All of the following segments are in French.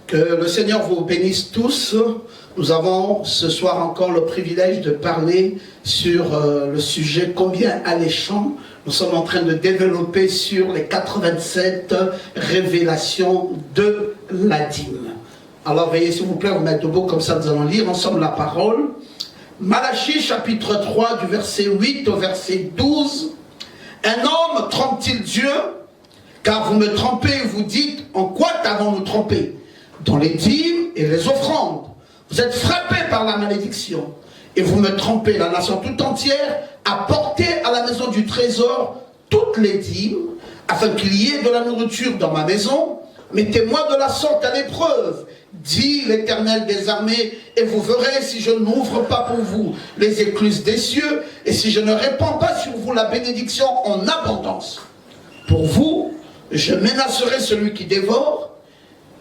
Que le Seigneur vous bénisse tous. Nous avons ce soir encore le privilège de parler sur le sujet combien alléchant. Nous sommes en train de développer sur les 87 révélations de la dîme. Alors veuillez s'il vous plaît vous mettre debout, comme ça nous allons lire ensemble la parole. Malachie chapitre 3 du verset 8 au verset 12. Un homme trompe-t-il Dieu? Car vous me trompez et vous dites, en quoi t'avons-nous trompé? Dans les dîmes et les offrandes. Vous êtes frappés par la malédiction. Et vous me trompez, la nation tout entière, apportez à la maison du trésor toutes les dîmes, afin qu'il y ait de la nourriture dans ma maison. Mettez-moi de la sorte à l'épreuve, dit l'Éternel des armées, et vous verrez si je n'ouvre pas pour vous les écluses des cieux, et si je ne répands pas sur vous la bénédiction en abondance. Pour vous, je menacerai celui qui dévore,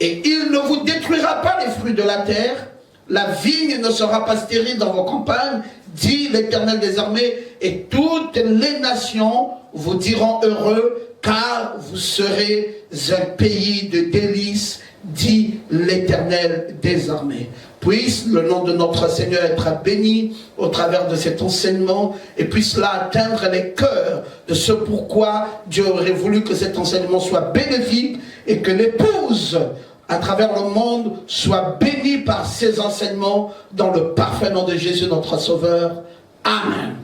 et il ne vous détruira pas les fruits de la terre. La vigne ne sera pas stérile dans vos campagnes, dit l'Éternel des armées, et toutes les nations vous diront heureux, car vous serez un pays de délices, dit l'Éternel des armées. Puisse le nom de notre Seigneur être béni au travers de cet enseignement et puisse cela atteindre les cœurs de ce pourquoi Dieu aurait voulu que cet enseignement soit bénéfique et que l'épouse à travers le monde soit bénie par ces enseignements dans le parfait nom de Jésus notre Sauveur. Amen.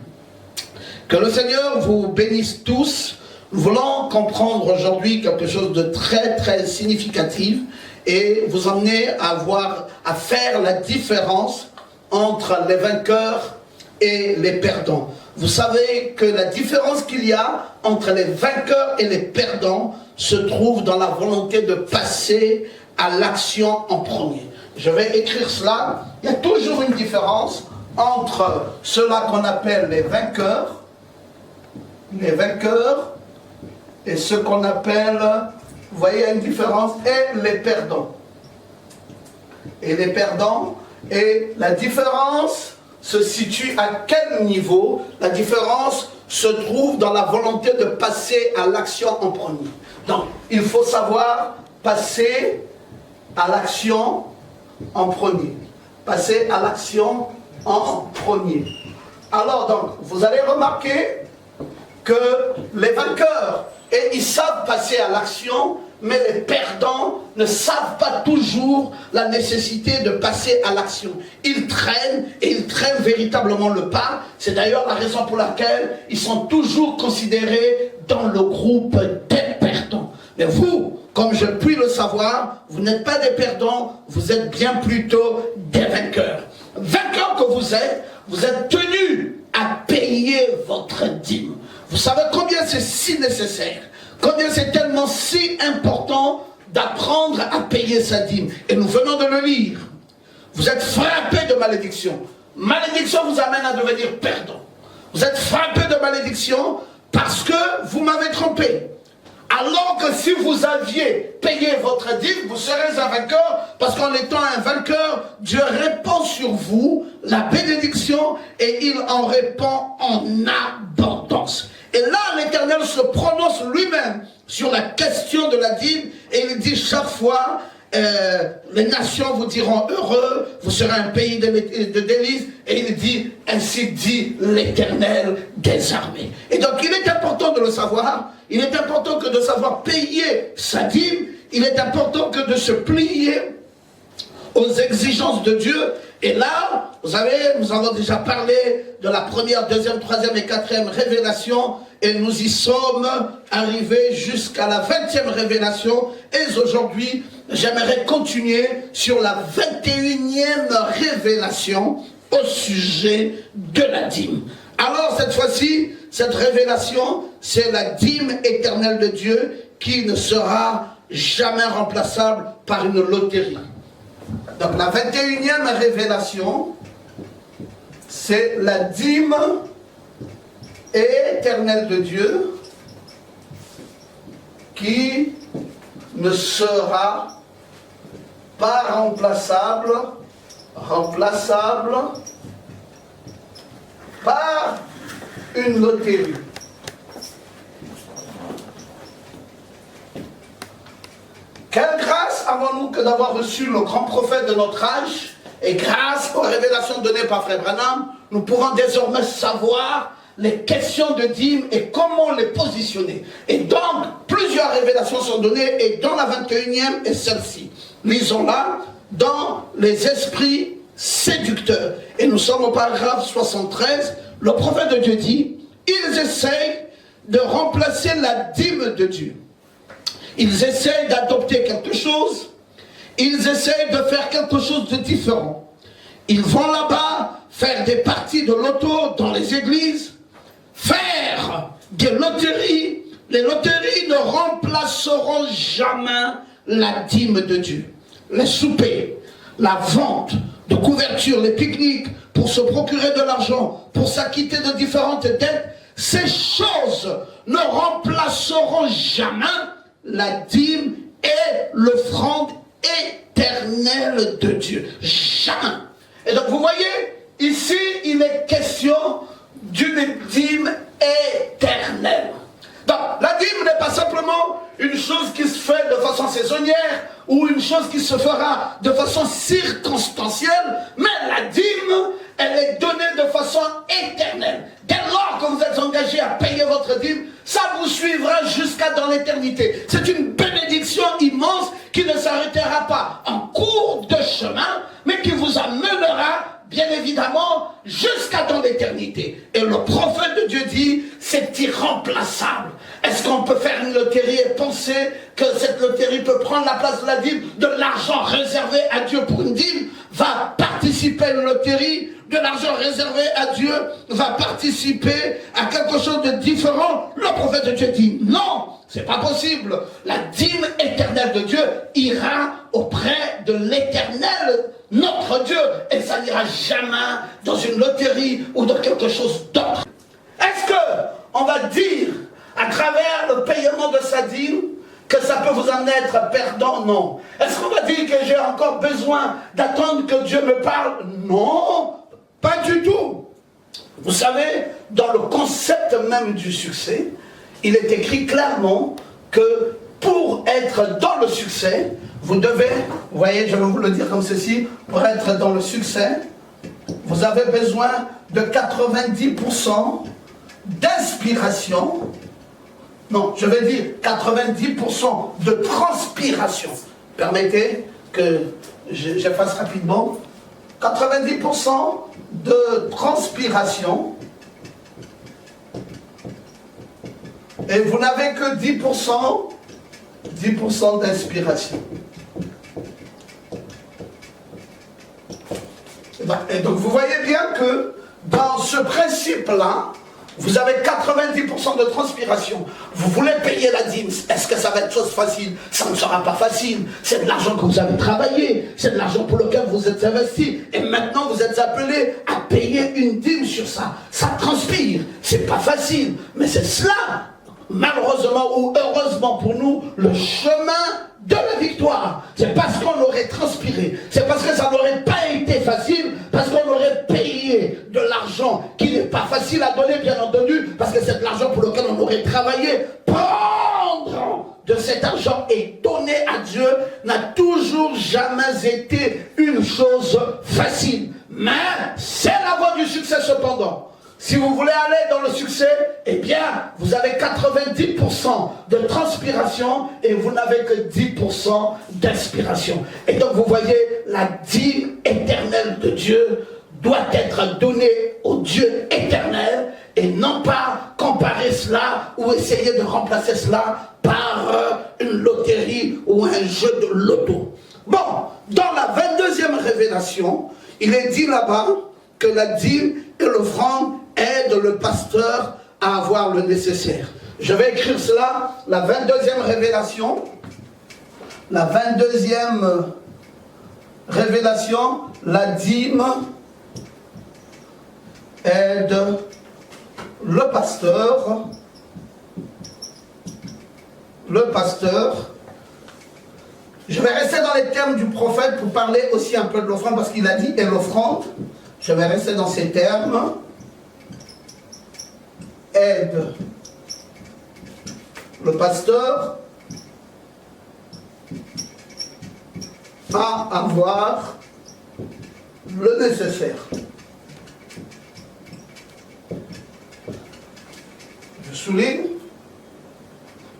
Que le Seigneur vous bénisse tous. Nous voulons comprendre aujourd'hui quelque chose de très très significatif et vous emmener à faire la différence entre les vainqueurs et les perdants. Vous savez que la différence qu'il y a entre les vainqueurs et les perdants se trouve dans la volonté de passer à l'action en premier. Je vais écrire cela. Il y a toujours une différence entre ceux-là qu'on appelle les vainqueurs et ce qu'on appelle, vous voyez, il y a une différence, et les perdants. Et les perdants, et la différence se situe à quel niveau? La différence se trouve dans la volonté de passer à l'action en premier. Donc, il faut savoir passer à l'action en premier. Passer à l'action en premier. Alors, donc, vous allez remarquer que les vainqueurs, et ils savent passer à l'action, mais les perdants ne savent pas toujours la nécessité de passer à l'action. Ils traînent, et ils traînent véritablement le pas. C'est d'ailleurs la raison pour laquelle ils sont toujours considérés dans le groupe des perdants. Mais vous, comme je puis le savoir, vous n'êtes pas des perdants, vous êtes bien plutôt des vainqueurs. Vainqueurs que vous êtes tenus à payer votre dîme. Vous savez combien c'est si nécessaire, combien c'est tellement si important d'apprendre à payer sa dîme. Et nous venons de le lire. Vous êtes frappés de malédiction. Malédiction vous amène à devenir perdant. Vous êtes frappés de malédiction parce que vous m'avez trompé. Alors que si vous aviez payé votre dîme, vous serez un vainqueur, parce qu'en étant un vainqueur, Dieu répand sur vous la bénédiction et il en répand en abondance. Et là, l'Éternel se prononce lui-même sur la question de la dîme et il dit chaque fois, les nations vous diront heureux, vous serez un pays de délices, et il dit, ainsi dit l'Éternel des armées. Et donc il est important de le savoir, il est important que de savoir payer sa dîme, il est important que de se plier aux exigences de Dieu. Et là, vous savez, nous avons déjà parlé de la première, deuxième, troisième et quatrième révélation, et nous y sommes arrivés jusqu'à la 20e révélation, et aujourd'hui, j'aimerais continuer sur la 21e révélation au sujet de la dîme. Alors cette fois-ci, cette révélation, c'est la dîme éternelle de Dieu qui ne sera jamais remplaçable par une loterie. Donc la 21e révélation, c'est la dîme éternelle de Dieu qui ne sera pas remplaçable par une loterie. Quelle grâce grâce avons-nous que d'avoir reçu le grand prophète de notre âge, et grâce aux révélations données par Frère Branham, nous pouvons désormais savoir les questions de dîmes et comment les positionner. Et donc, plusieurs révélations sont données, et dans la 21e est celle-ci. Lisons-la dans les esprits séducteurs. Et nous sommes au paragraphe 73. Le prophète de Dieu dit, ils essayent de remplacer la dîme de Dieu. Ils essayent d'adopter quelque chose. Ils essayent de faire quelque chose de différent. Ils vont là-bas faire des parties de loto dans les églises, faire des loteries. Les loteries ne remplaceront jamais la dîme de Dieu. Les soupers, la vente de couvertures, les pique-niques, pour se procurer de l'argent, pour s'acquitter de différentes dettes, ces choses ne remplaceront jamais la dîme et l'offrande éternelle de Dieu. Jamais. Et donc vous voyez, ici il est question d'une dîme éternelle. Donc la dîme n'est pas simplement une chose qui se fait de façon saisonnière ou une chose qui se fera de façon circonstancielle, mais la dîme, elle est donnée de façon éternelle. Dès lors que vous êtes engagé à payer votre dîme, ça vous suivra jusqu'à dans l'éternité. C'est une bénédiction immense qui ne s'arrêtera pas en cours de chemin, mais qui vous amènera bien évidemment jusqu'à dans l'éternité. Et le prophète de Dieu dit, c'est irremplaçable. Est-ce qu'on peut faire une loterie et penser que cette loterie peut prendre la place de la dîme, de l'argent réservé à Dieu pour une dîme va participer à une loterie, de l'argent réservé à Dieu va participer à quelque chose de différent? Le prophète de Dieu dit non, c'est pas possible. La dîme éternelle de Dieu ira auprès de l'éternel, notre Dieu, et ça n'ira jamais dans une loterie ou dans quelque chose d'autre. Est-ce que on va dire à travers le paiement de sa dîme que ça peut vous en être perdant? Non. Est-ce qu'on va dire que j'ai encore besoin d'attendre que Dieu me parle? Non, pas du tout. Vous savez, dans le concept même du succès, il est écrit clairement que pour être dans le succès, vous devez, vous voyez, je vais vous le dire comme ceci, pour être dans le succès, vous avez besoin de 90% d'inspiration. Non, je vais dire 90% de transpiration. Permettez que j'efface rapidement. 90% de transpiration. Et vous n'avez que 10% d'inspiration. Et donc vous voyez bien que dans ce principe-là, vous avez 90% de transpiration. Vous voulez payer la dîme. Est-ce que ça va être chose facile? Ça ne sera pas facile. C'est de l'argent que vous avez travaillé. C'est de l'argent pour lequel vous êtes investi. Et maintenant, vous êtes appelé à payer une dîme sur ça. Ça transpire. C'est pas facile. Mais c'est cela, malheureusement ou heureusement pour nous, le chemin de la victoire. C'est parce qu'on aurait transpiré. C'est parce que ça n'aurait pas été facile. Parce qu'on aurait payé de l'argent qui n'est pas facile à donner, bien entendu, parce que c'est de l'argent pour lequel on aurait travaillé. Prendre de cet argent et donner à Dieu n'a toujours jamais été une chose facile. Mais c'est la voie du succès cependant. Si vous voulez aller dans le succès, eh bien, vous avez 90% de transpiration et vous n'avez que 10% d'inspiration. Et donc, vous voyez, la dîme éternelle de Dieu doit être donnée au Dieu éternel et non pas comparer cela ou essayer de remplacer cela par une loterie ou un jeu de loto. Bon, dans la 22e révélation, il est dit là-bas que la dîme et l'offrande aident le pasteur à avoir le nécessaire. Je vais écrire cela, la 22e révélation. La 22e révélation, la dîme aide le pasteur. Je vais rester dans les termes du prophète pour parler aussi un peu de l'offrande, parce qu'il a dit et l'offrande. Je vais rester dans ces termes. Aide le pasteur à avoir le nécessaire. Je souligne,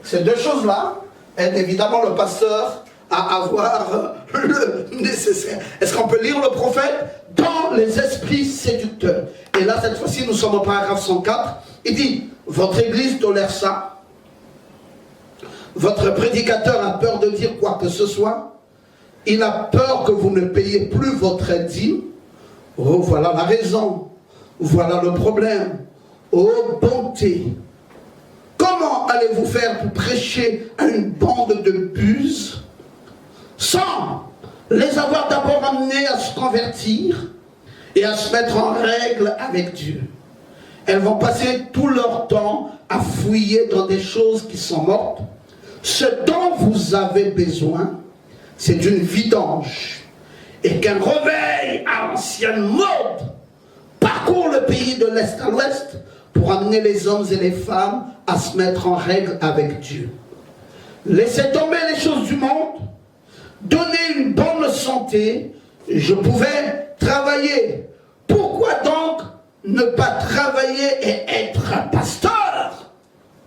ces deux choses-là aident évidemment le pasteur à avoir le nécessaire. Est-ce qu'on peut lire le prophète dans les esprits séducteurs? Et là, cette fois-ci, nous sommes au paragraphe 104. Il dit, votre église tolère ça. Votre prédicateur a peur de dire quoi que ce soit. Il a peur que vous ne payiez plus votre dîme. Oh, voilà la raison. Voilà le problème. Oh, bonté. Comment allez-vous faire pour prêcher à une bande de buses sans les avoir d'abord amenés à se convertir et à se mettre en règle avec Dieu? Elles vont passer tout leur temps à fouiller dans des choses qui sont mortes. Ce dont vous avez besoin, c'est d'une vidange et qu'un réveil à l'ancienne mode parcourt le pays de l'Est à l'Ouest pour amener les hommes et les femmes à se mettre en règle avec Dieu. Laissez tomber les choses du monde, donnez une bonne santé, je pouvais travailler. Pourquoi donc ne pas travailler et être un pasteur?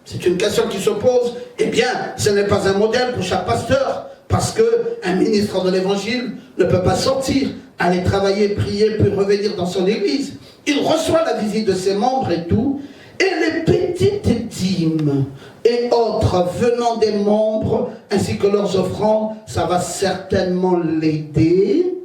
C'est une question qui se pose. Eh bien, ce n'est pas un modèle pour chaque pasteur, parce qu'un ministre de l'évangile ne peut pas sortir, aller travailler, prier, puis revenir dans son église. Il reçoit la visite de ses membres et tout, et les petites dîmes et autres venant des membres, ainsi que leurs offrandes, ça va certainement l'aider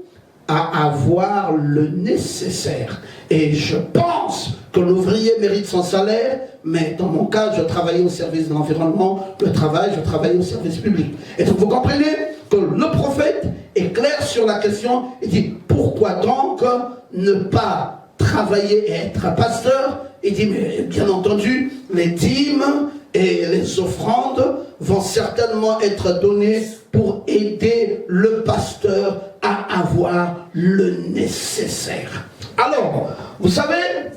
à avoir le nécessaire. Et je pense que l'ouvrier mérite son salaire, mais dans mon cas, je travaillais au service de l'environnement, je travaillais au service public. Et donc vous comprenez que le prophète est clair sur la question, il dit, pourquoi donc ne pas travailler et être pasteur? Il dit, mais bien entendu, les dîmes et les offrandes vont certainement être données pour aider le pasteur à avoir le nécessaire. Alors, vous savez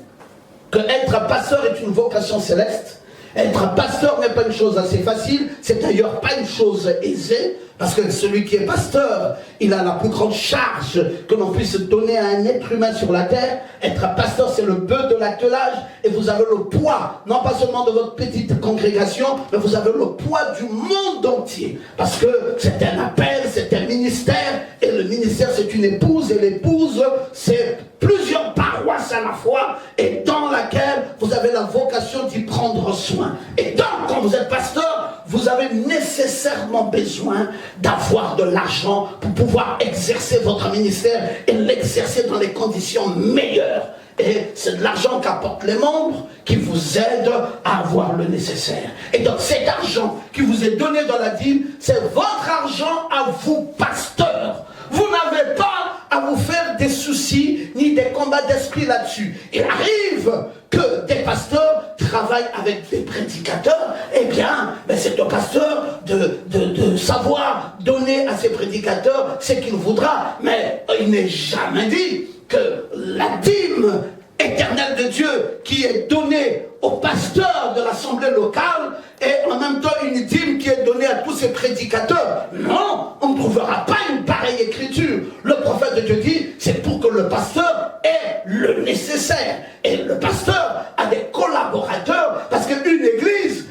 que être pasteur est une vocation céleste. Être pasteur n'est pas une chose assez facile, c'est d'ailleurs pas une chose aisée, parce que celui qui est pasteur, il a la plus grande charge que l'on puisse donner à un être humain sur la terre. Être pasteur, c'est le bœuf de l'attelage, et vous avez le poids, non pas seulement de votre petite congrégation, mais vous avez le poids du monde entier, parce que c'est un appel, c'est un ministère, et le ministère c'est une épouse, et l'épouse c'est plusieurs paroisses à la fois, et dans laquelle vous avez la vocation d'y prendre soin. Et donc, quand vous êtes pasteur, vous avez nécessairement besoin d'avoir de l'argent pour pouvoir exercer votre ministère et l'exercer dans les conditions meilleures. Et c'est de l'argent qu'apportent les membres qui vous aident à avoir le nécessaire. Et donc cet argent qui vous est donné dans la dîme, c'est votre argent à vous, pasteur. Vous n'avez pas à vous faire des soucis ni des combats d'esprit là-dessus. Il arrive que des pasteurs travaillent avec des prédicateurs. Eh bien, c'est au pasteur de savoir donner à ses prédicateurs ce qu'il voudra. Mais il n'est jamais dit que la dîme éternelle de Dieu qui est donnée au pasteur de l'assemblée locale et en même temps une dîme qui est donnée à tous ces prédicateurs. Non, on ne trouvera pas une pareille écriture. Le prophète de Dieu dit, c'est pour que le pasteur ait le nécessaire. Et le pasteur a des collaborateurs, parce qu'une église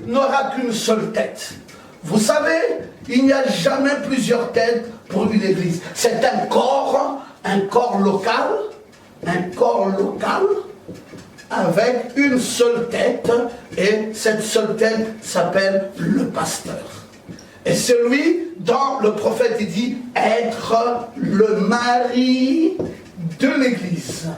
n'aura qu'une seule tête. Vous savez, il n'y a jamais plusieurs têtes pour une église. C'est un corps local, avec une seule tête, et cette seule tête s'appelle le pasteur. Et c'est lui dont le prophète dit être le mari de l'église.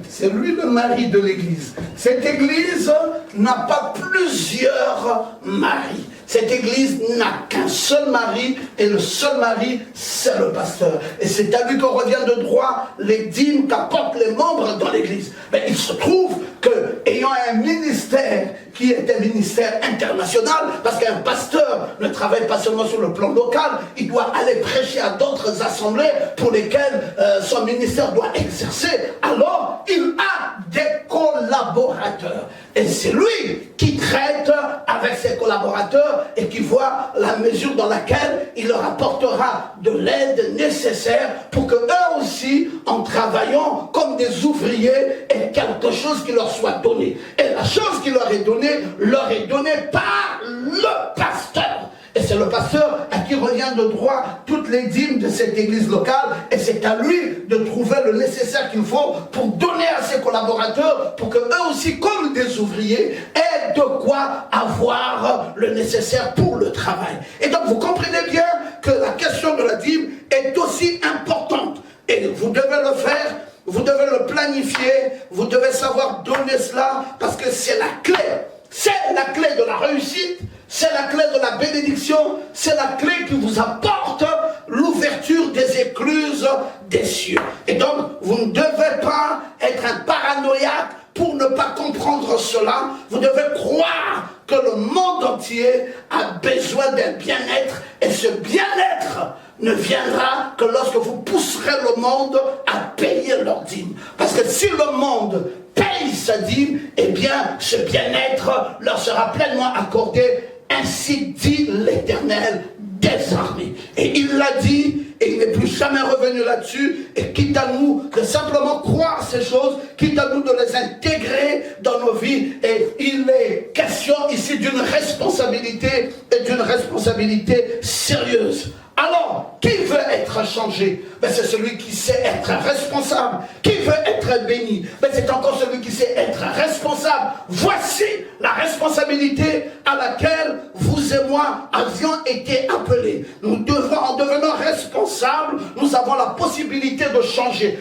C'est lui le mari de l'église. Cette église n'a pas plusieurs maris. Cette église n'a qu'un seul mari, et le seul mari, c'est le pasteur. Et c'est à lui qu'on revient de droit les dîmes qu'apportent les membres dans l'église. Mais il se trouve que, ayant un ministère qui est un ministère international, parce qu'un pasteur ne travaille pas seulement sur le plan local, il doit aller prêcher à d'autres assemblées pour lesquelles son ministère doit exercer. Alors, il a des collaborateurs. collaborateur. Et c'est lui qui traite avec ses collaborateurs et qui voit la mesure dans laquelle il leur apportera de l'aide nécessaire pour que eux aussi, en travaillant comme des ouvriers, aient quelque chose qui leur soit donné. Et la chose qui leur est donnée par le pasteur. Et c'est le pasteur à qui revient de droit toutes les dîmes de cette église locale. Et c'est à lui de trouver le nécessaire qu'il faut pour donner à ses collaborateurs, pour que eux aussi, comme des ouvriers, aient de quoi avoir le nécessaire pour le travail. Et donc vous comprenez bien que la question de la dîme est aussi importante. Et vous devez le faire, vous devez le planifier, vous devez savoir donner cela, parce que c'est la clé. C'est la clé de la réussite. C'est la clé de la bénédiction, c'est la clé qui vous apporte l'ouverture des écluses des cieux. Et donc, vous ne devez pas être un paranoïaque pour ne pas comprendre cela. Vous devez croire que le monde entier a besoin d'un bien-être, et ce bien-être ne viendra que lorsque vous pousserez le monde à payer leur dîme. Parce que si le monde paye sa dîme, eh bien, ce bien-être leur sera pleinement accordé. Ainsi dit l'Éternel des armées. Et il l'a dit, et il n'est plus jamais revenu là-dessus. Et quitte à nous de simplement croire ces choses, quitte à nous de les intégrer dans nos vies. Et il est question ici d'une responsabilité, et d'une responsabilité sérieuse. Alors, qui veut être changé? Ben, c'est celui qui sait être responsable. Qui veut être béni? Ben, c'est encore celui qui sait être responsable. Voici la responsabilité à laquelle vous et moi avions été appelés. Nous devons, en devenant responsables, nous avons la possibilité de changer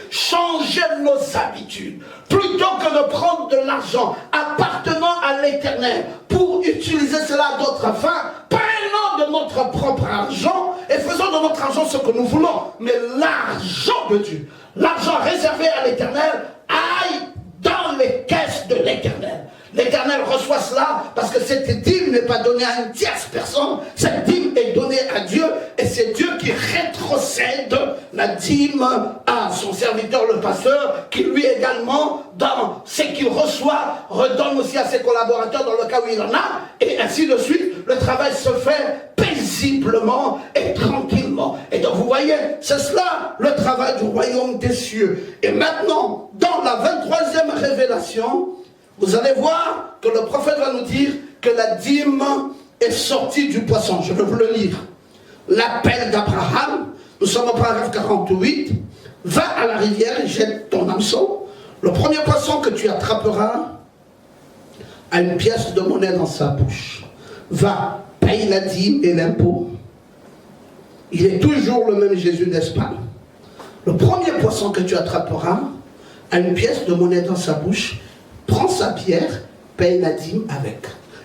nos habitudes. Plutôt que de prendre de l'argent appartenant à l'Éternel pour utiliser cela à d'autres fins, prenons de notre propre argent et faisons de notre argent ce que nous voulons. Mais l'argent de Dieu, l'argent réservé à l'Éternel, aille dans les caisses de l'Éternel. L'Éternel reçoit cela parce que cette dîme n'est pas donnée à une tierce personne. Cette dîme est donnée à Dieu, et c'est Dieu qui rétrocède la dîme à son serviteur le pasteur, qui lui également, dans ce qu'il reçoit, redonne aussi à ses collaborateurs dans le cas où il en a, et ainsi de suite. Le travail se fait paisiblement et tranquillement. Et donc vous voyez, c'est cela le travail du royaume des cieux. Et maintenant, dans la 23e révélation, vous allez voir que le prophète va nous dire que la dîme est sortie du poisson. Je vais vous le lire. L'appel d'Abraham, nous sommes au paragraphe 48. Va à la rivière et jette ton hameçon. Le premier poisson que tu attraperas a une pièce de monnaie dans sa bouche. Va, paye la dîme et l'impôt. Il est toujours le même Jésus, n'est-ce pas? Le premier poisson que tu attraperas a une pièce de monnaie dans sa bouche. Prends sa pierre, paye la dîme avec.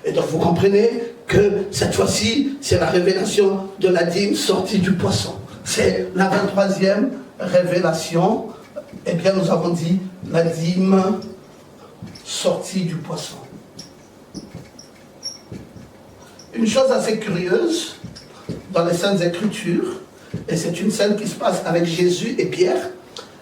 Et donc vous comprenez que cette fois-ci, c'est la révélation de la dîme sortie du poisson. C'est la 23e révélation. Eh bien, nous avons dit la dîme sortie du poisson. Une chose assez curieuse dans les Saintes Écritures, et c'est une scène qui se passe avec Jésus et Pierre,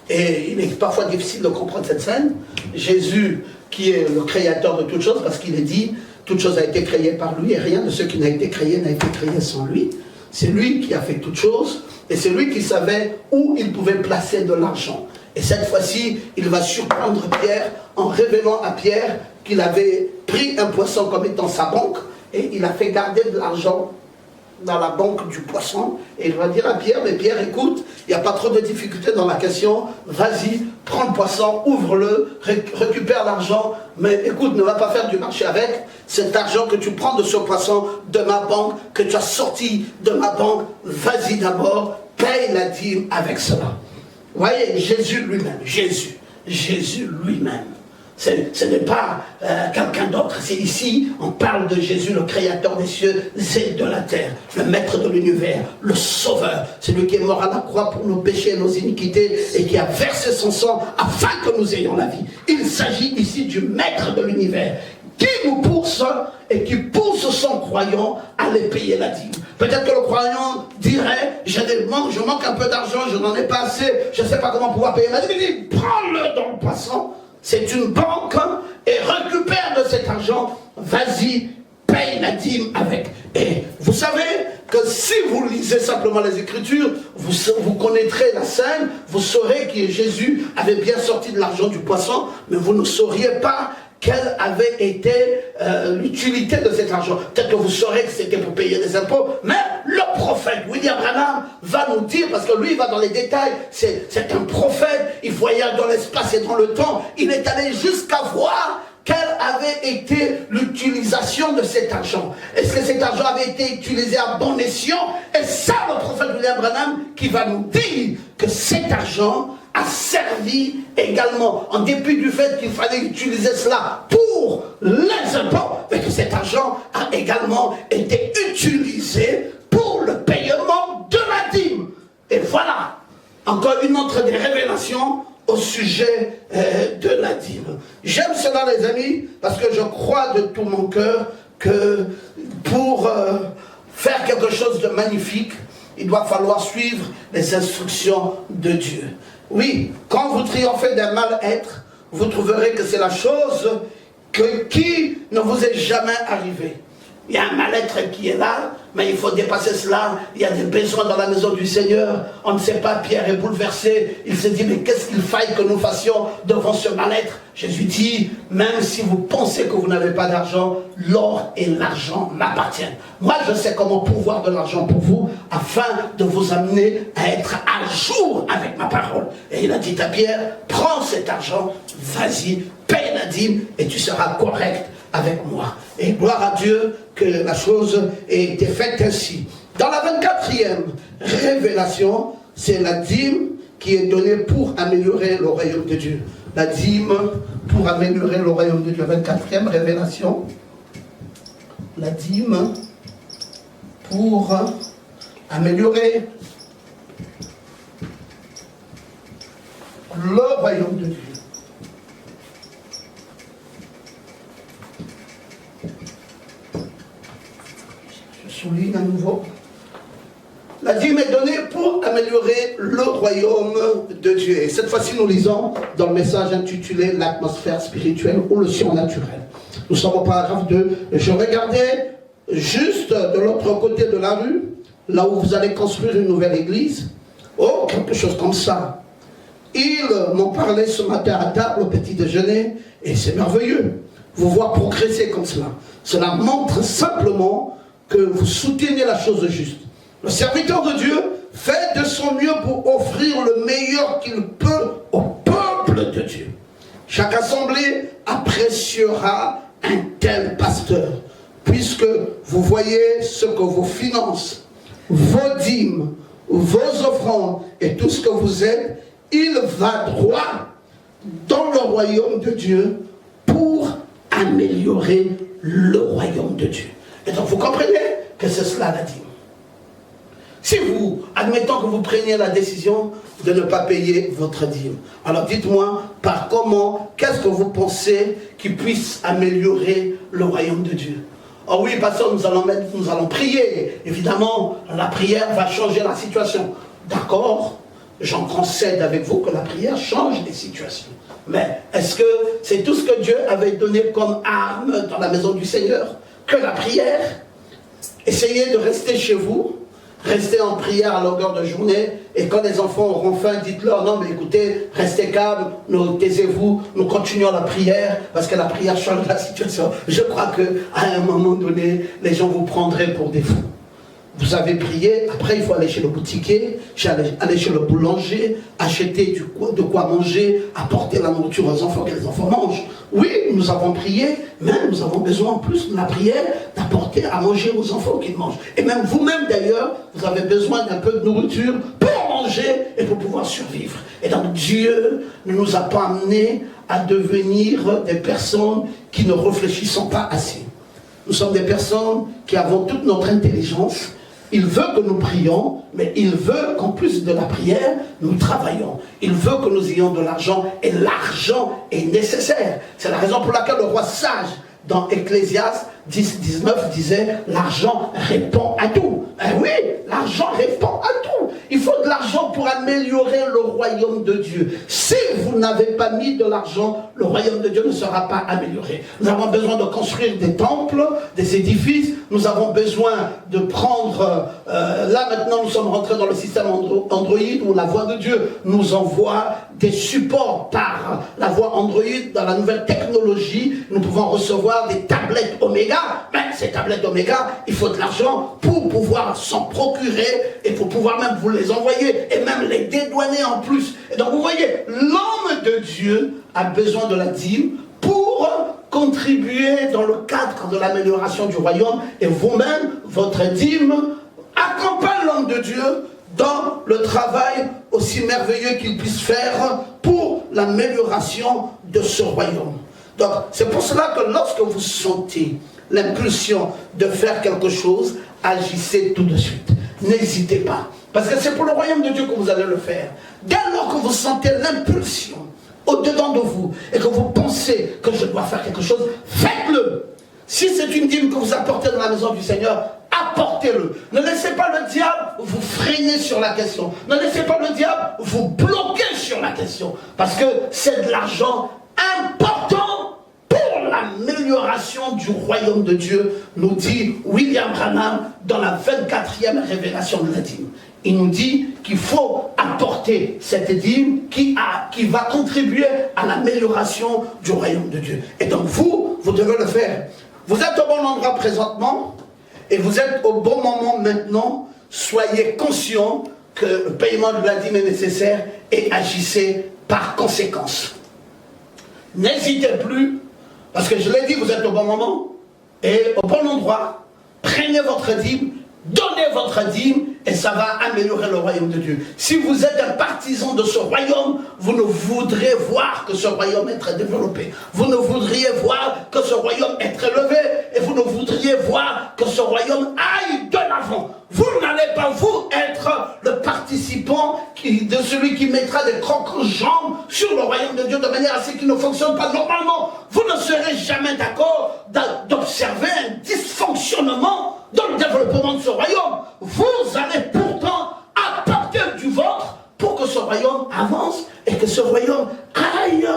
et il est parfois difficile de comprendre cette scène. Jésus, qui est le créateur de toutes choses, parce qu'il est dit, toute chose a été créée par lui, et rien de ce qui n'a été créé n'a été créé sans lui. C'est lui qui a fait toutes choses, et c'est lui qui savait où il pouvait placer de l'argent. Et cette fois-ci, il va surprendre Pierre en révélant à Pierre qu'il avait pris un poisson comme étant sa banque, et il a fait garder de l'argent dans la banque du poisson, et il va dire à Pierre, mais Pierre, écoute, il n'y a pas trop de difficultés dans la question, vas-y, prends le poisson, ouvre-le, récupère l'argent, mais écoute, ne va pas faire du marché avec, cet argent que tu prends de ce poisson, de ma banque, que tu as sorti de ma banque, vas-y d'abord, paye la dîme avec cela. Vous voyez, Jésus lui-même, Jésus lui-même. Ce n'est pas quelqu'un d'autre, c'est ici, on parle de Jésus, le créateur des cieux et de la terre, le maître de l'univers, le sauveur, celui qui est mort à la croix pour nos péchés et nos iniquités et qui a versé son sang afin que nous ayons la vie. Il s'agit ici du maître de l'univers qui nous pousse et qui pousse son croyant à aller payer la dîme. Peut-être que le croyant dirait, je manque un peu d'argent, je n'en ai pas assez, je ne sais pas comment pouvoir payer la dîme. Il dit, prends-le dans le poisson. c'est une banque, et récupère de cet argent, vas-y, paye la dîme avec. Et vous savez que si vous lisez simplement les Écritures, vous connaîtrez la scène, vous saurez que Jésus avait bien sorti de l'argent du poisson, mais vous ne sauriez pas quelle avait été l'utilité de cet argent. Peut-être que vous saurez que c'était pour payer des impôts, mais le prophète William Branham va nous dire, parce que lui il va dans les détails, c'est un prophète, il voyage dans l'espace et dans le temps, il est allé jusqu'à voir quelle avait été l'utilisation de cet argent. Est-ce que cet argent avait été utilisé à bon escient? Et ça, le prophète William Branham qui va nous dire que cet argent a servi également, en dépit du fait qu'il fallait utiliser cela pour les impôts, mais que cet argent a également été utilisé pour le paiement de la dîme. Et voilà, encore une autre des révélations au sujet de la dîme. J'aime cela, les amis, parce que je crois de tout mon cœur que pour faire quelque chose de magnifique, il doit falloir suivre les instructions de Dieu. Oui, quand vous triomphez d'un mal-être, vous trouverez que c'est la chose qui ne vous est jamais arrivée. Il y a un mal-être qui est là, mais il faut dépasser cela. Il y a des besoins dans la maison du Seigneur. On ne sait pas, Pierre est bouleversé. Il se dit, mais qu'est-ce qu'il faille que nous fassions devant ce mal-être? Jésus dit, même si vous pensez que vous n'avez pas d'argent, l'or et l'argent m'appartiennent. Moi, je sais comment pouvoir de l'argent pour vous, afin de vous amener à être à jour avec ma parole. Et il a dit à Pierre, prends cet argent, vas-y, paye la dîme, et tu seras correct avec moi. Et gloire à Dieu que la chose ait été faite ainsi. Dans la 24e révélation, c'est la dîme qui est donnée pour améliorer le royaume de Dieu. La dîme pour améliorer le royaume de Dieu. 24e révélation. La dîme pour améliorer le royaume de Dieu. Souligne à nouveau. La dîme est donnée pour améliorer le royaume de Dieu. Et cette fois-ci, nous lisons dans le message intitulé « L'atmosphère spirituelle ou le surnaturel ». Nous sommes au paragraphe 2. Je regardais juste de l'autre côté de la rue, là où vous allez construire une nouvelle église. Oh, quelque chose comme ça. Ils m'ont parlé ce matin à table au petit déjeuner, et c'est merveilleux. Vous voir progresser comme cela. Cela montre simplement que vous soutenez la chose juste. Le serviteur de Dieu fait de son mieux pour offrir le meilleur qu'il peut au peuple de Dieu. Chaque assemblée appréciera un tel pasteur, puisque vous voyez ce que vos finances, vos dîmes, vos offrandes et tout ce que vous êtes, il va droit dans le royaume de Dieu pour améliorer le royaume de Dieu. Et donc vous comprenez que c'est cela la dîme. Si vous, admettons que vous preniez la décision de ne pas payer votre dîme, alors dites-moi par comment, qu'est-ce que vous pensez qui puisse améliorer le royaume de Dieu? Oh oui, pasteur, nous allons prier. Évidemment, la prière va changer la situation. D'accord, j'en concède avec vous que la prière change les situations. Mais est-ce que c'est tout ce que Dieu avait donné comme arme dans la maison du Seigneur? Que la prière? Essayez de rester chez vous, restez en prière à longueur de journée, et quand les enfants auront faim, dites-leur, non mais écoutez, restez calme, taisez-vous, nous continuons la prière, parce que la prière change la situation. Je crois qu'à un moment donné, les gens vous prendraient pour des fous. Vous avez prié, après il faut aller chez le boutiquier, aller chez le boulanger, acheter de quoi manger, apporter la nourriture aux enfants, que les enfants mangent. Oui, nous avons prié, mais nous avons besoin en plus de la prière d'apporter à manger aux enfants qu'ils mangent. Et même vous-même d'ailleurs, vous avez besoin d'un peu de nourriture pour manger et pour pouvoir survivre. Et donc Dieu ne nous a pas amenés à devenir des personnes qui ne réfléchissent pas assez. Nous sommes des personnes qui avons toute notre intelligence. Il veut que nous prions, mais il veut qu'en plus de la prière, nous travaillons. Il veut que nous ayons de l'argent, et l'argent est nécessaire. C'est la raison pour laquelle le roi sage, dans Ecclésiaste 10:19, disait « L'argent répond à tout ». Eh oui, l'argent répond à tout. Il faut de l'argent pour améliorer le royaume de Dieu. Si vous n'avez pas mis de l'argent, le royaume de Dieu ne sera pas amélioré. Nous avons besoin de construire des temples, des édifices. Nous avons besoin de prendre... là maintenant, nous sommes rentrés dans le système Android où la voix de Dieu nous envoie des supports par la voix Android. Dans la nouvelle technologie, nous pouvons recevoir des tablettes Omega. Mais ces tablettes Omega, il faut de l'argent pour pouvoir s'en procurer et pour pouvoir même vous les envoyer et même les dédouaner en plus. Et donc vous voyez, l'homme de Dieu a besoin de la dîme pour contribuer dans le cadre de l'amélioration du royaume, et vous-même, votre dîme accompagne l'homme de Dieu dans le travail aussi merveilleux qu'il puisse faire pour l'amélioration de ce royaume. Donc c'est pour cela que lorsque vous sentez l'impulsion de faire quelque chose, agissez tout de suite. N'hésitez pas. Parce que c'est pour le royaume de Dieu que vous allez le faire. Dès lors que vous sentez l'impulsion au-dedans de vous et que vous pensez que je dois faire quelque chose, faites-le. Si c'est une dîme que vous apportez dans la maison du Seigneur, apportez-le. Ne laissez pas le diable vous freiner sur la question. Ne laissez pas le diable vous bloquer sur la question. Parce que c'est de l'argent important pour l'amélioration du royaume de Dieu, nous dit William Branham dans la 24e révélation de la dîme. Il nous dit qu'il faut apporter cette dîme qui va contribuer à l'amélioration du royaume de Dieu. Et donc vous devez le faire. Vous êtes au bon endroit présentement et vous êtes au bon moment maintenant. Soyez conscients que le paiement de la dîme est nécessaire et agissez par conséquence. N'hésitez plus, parce que je l'ai dit, vous êtes au bon moment et au bon endroit. Prenez votre dîme, donnez votre dîme et ça va améliorer le royaume de Dieu. Si vous êtes un partisan de ce royaume, vous ne voudrez voir que ce royaume est très développé. Vous ne voudriez voir que ce royaume est très élevé et vous ne voudriez voir que ce royaume aille de l'avant. Vous n'allez pas, vous, être le participant de celui qui mettra des crocs-jambes sur le royaume de Dieu de manière à ce qu'il ne fonctionne pas normalement. Vous ne serez jamais d'accord d'observer un dysfonctionnement dans le développement de ce royaume. Vous allez pourtant apporter du vôtre pour que ce royaume avance et que ce royaume aille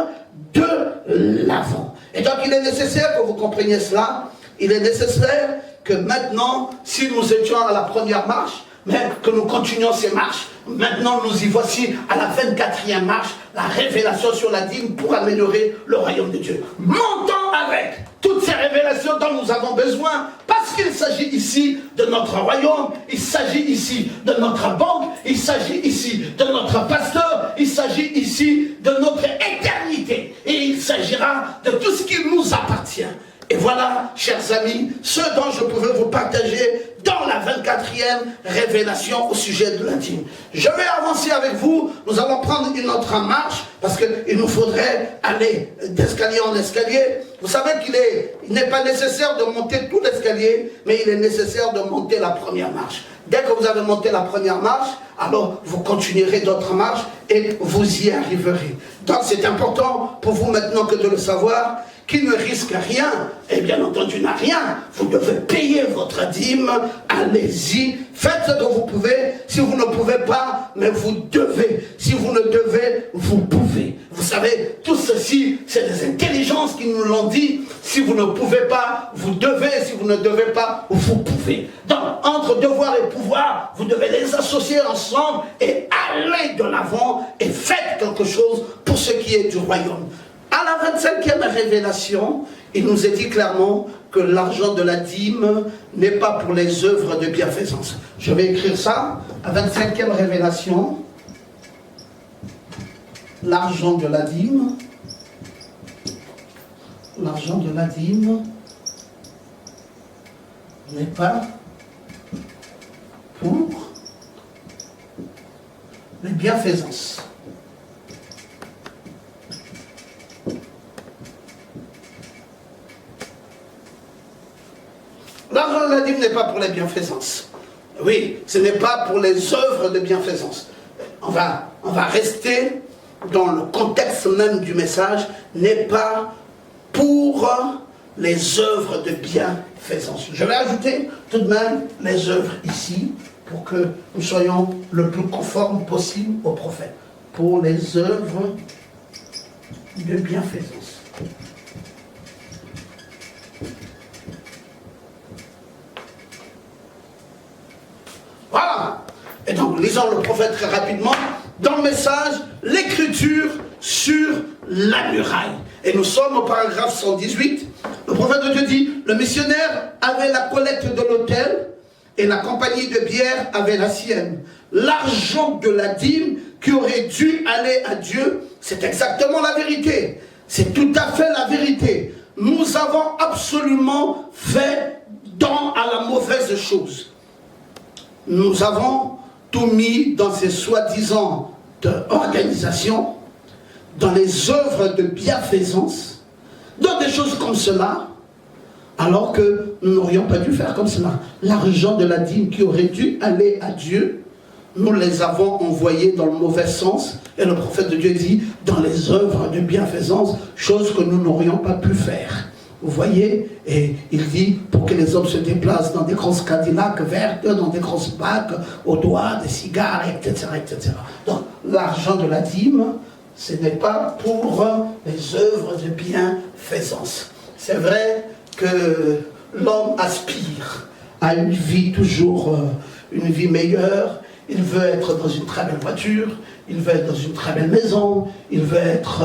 de l'avant. Et donc il est nécessaire que vous compreniez cela. Il est nécessaire que maintenant, si nous étions à la première marche, mais que nous continuons ces marches, maintenant nous y voici à la 24e marche, la révélation sur la dîme pour améliorer le royaume de Dieu. Montons avec toutes ces révélations dont nous avons besoin, parce qu'il s'agit ici de notre royaume, il s'agit ici de notre banque, il s'agit ici de notre pasteur, il s'agit ici de notre éternité, et il s'agira de tout ce qui nous appartient. Et voilà, chers amis, ce dont je pouvais vous partager dans la 24e révélation au sujet de la dîme. Je vais avancer avec vous, nous allons prendre une autre marche, parce qu'il nous faudrait aller d'escalier en escalier. Vous savez qu'il n'est pas nécessaire de monter tout l'escalier, mais il est nécessaire de monter la première marche. Dès que vous avez monté la première marche, alors vous continuerez d'autres marches et vous y arriverez. Donc c'est important pour vous maintenant que de le savoir. Qui ne risque rien, et bien entendu n'a rien, vous devez payer votre dîme, allez-y, faites ce que vous pouvez, si vous ne pouvez pas, mais vous devez, si vous ne devez, vous pouvez. Vous savez, tout ceci, c'est des intelligences qui nous l'ont dit, si vous ne pouvez pas, vous devez, si vous ne devez pas, vous pouvez. Donc, entre devoir et pouvoir, vous devez les associer ensemble et aller de l'avant et faites quelque chose pour ce qui est du royaume. À la 25e révélation, il nous est dit clairement que l'argent de la dîme n'est pas pour les œuvres de bienfaisance. Je vais écrire ça, à 25e révélation, l'argent de la dîme n'est pas pour les bienfaisances. L'argent de la dîme n'est pas pour les bienfaisances. Oui, ce n'est pas pour les œuvres de bienfaisance. On va rester dans le contexte même du message, n'est pas pour les œuvres de bienfaisance. Je vais ajouter tout de même les œuvres ici, pour que nous soyons le plus conformes possible au prophète, pour les œuvres de bienfaisance. Voilà. Et donc, lisons le prophète très rapidement. Dans le message, l'écriture sur la muraille. Et nous sommes au paragraphe 118. Le prophète de Dieu dit, le missionnaire avait la collecte de l'autel et la compagnie de bière avait la sienne. L'argent de la dîme qui aurait dû aller à Dieu, c'est exactement la vérité. C'est tout à fait la vérité. Nous avons absolument fait dans à la mauvaise chose. Nous avons tout mis dans ces soi-disant organisations, dans les œuvres de bienfaisance, dans des choses comme cela, alors que nous n'aurions pas dû faire comme cela. L'argent de la dîme qui aurait dû aller à Dieu, nous les avons envoyés dans le mauvais sens, et le prophète de Dieu dit, dans les œuvres de bienfaisance, choses que nous n'aurions pas pu faire. Vous voyez, et il dit, pour que les hommes se déplacent dans des grosses Cadillacs vertes, dans des grosses bagues, au doigt, des cigares, etc., etc. Donc, l'argent de la dîme, ce n'est pas pour les œuvres de bienfaisance. C'est vrai que l'homme aspire à une vie toujours, une vie meilleure. Il veut être dans une très belle voiture, il veut être dans une très belle maison, il veut être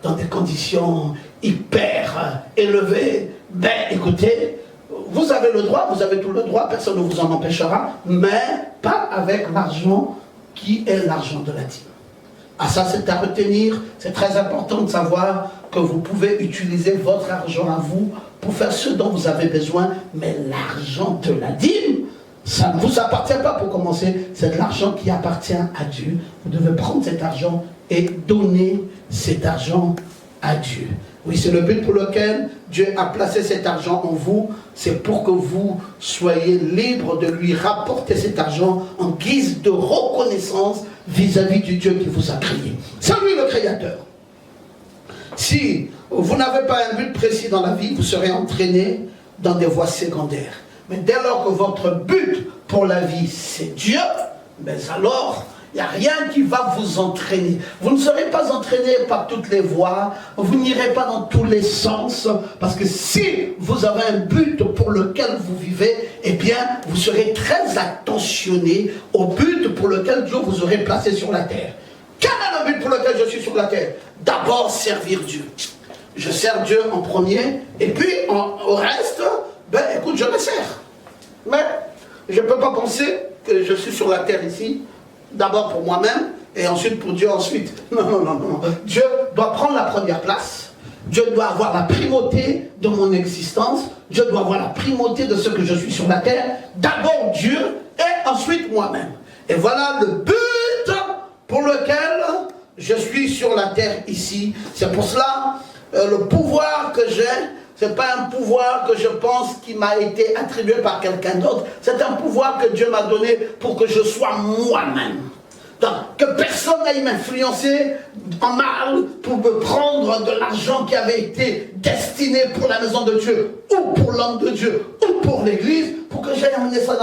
dans des conditions hyper élevées. Ben écoutez, vous avez le droit, vous avez tout le droit, personne ne vous en empêchera, mais pas avec l'argent qui est l'argent de la dîme. Ah ça c'est à retenir, c'est très important de savoir que vous pouvez utiliser votre argent à vous pour faire ce dont vous avez besoin, mais l'argent de la dîme, ça ne vous appartient pas pour commencer, c'est de l'argent qui appartient à Dieu. Vous devez prendre cet argent et donner cet argent à Dieu. Oui, c'est le but pour lequel Dieu a placé cet argent en vous, c'est pour que vous soyez libres de lui rapporter cet argent en guise de reconnaissance vis-à-vis du Dieu qui vous a créé. C'est lui le Créateur. Si vous n'avez pas un but précis dans la vie, vous serez entraîné dans des voies secondaires. Mais dès lors que votre but pour la vie, c'est Dieu, mais alors, il n'y a rien qui va vous entraîner. Vous ne serez pas entraîné par toutes les voies, vous n'irez pas dans tous les sens, parce que si vous avez un but pour lequel vous vivez, eh bien, vous serez très attentionné au but pour lequel Dieu vous aurait placé sur la terre. Quel est le but pour lequel je suis sur la terre? D'abord, servir Dieu. Je sers Dieu en premier, et puis, au reste, ben écoute, je le sers. Mais je ne peux pas penser que je suis sur la terre ici, d'abord pour moi-même, et ensuite pour Dieu ensuite. Non, non, non, non. Dieu doit prendre la première place. Dieu doit avoir la primauté de mon existence. Dieu doit avoir la primauté de ce que je suis sur la terre. D'abord Dieu, et ensuite moi-même. Et voilà le but pour lequel je suis sur la terre ici. C'est pour cela, le pouvoir que j'ai, ce n'est pas un pouvoir que je pense qui m'a été attribué par quelqu'un d'autre. C'est un pouvoir que Dieu m'a donné pour que je sois moi-même. Donc, que personne n'aille m'influencer en mal pour me prendre de l'argent qui avait été destiné pour la maison de Dieu, ou pour l'homme de Dieu, ou pour l'église, pour que j'aille amener ça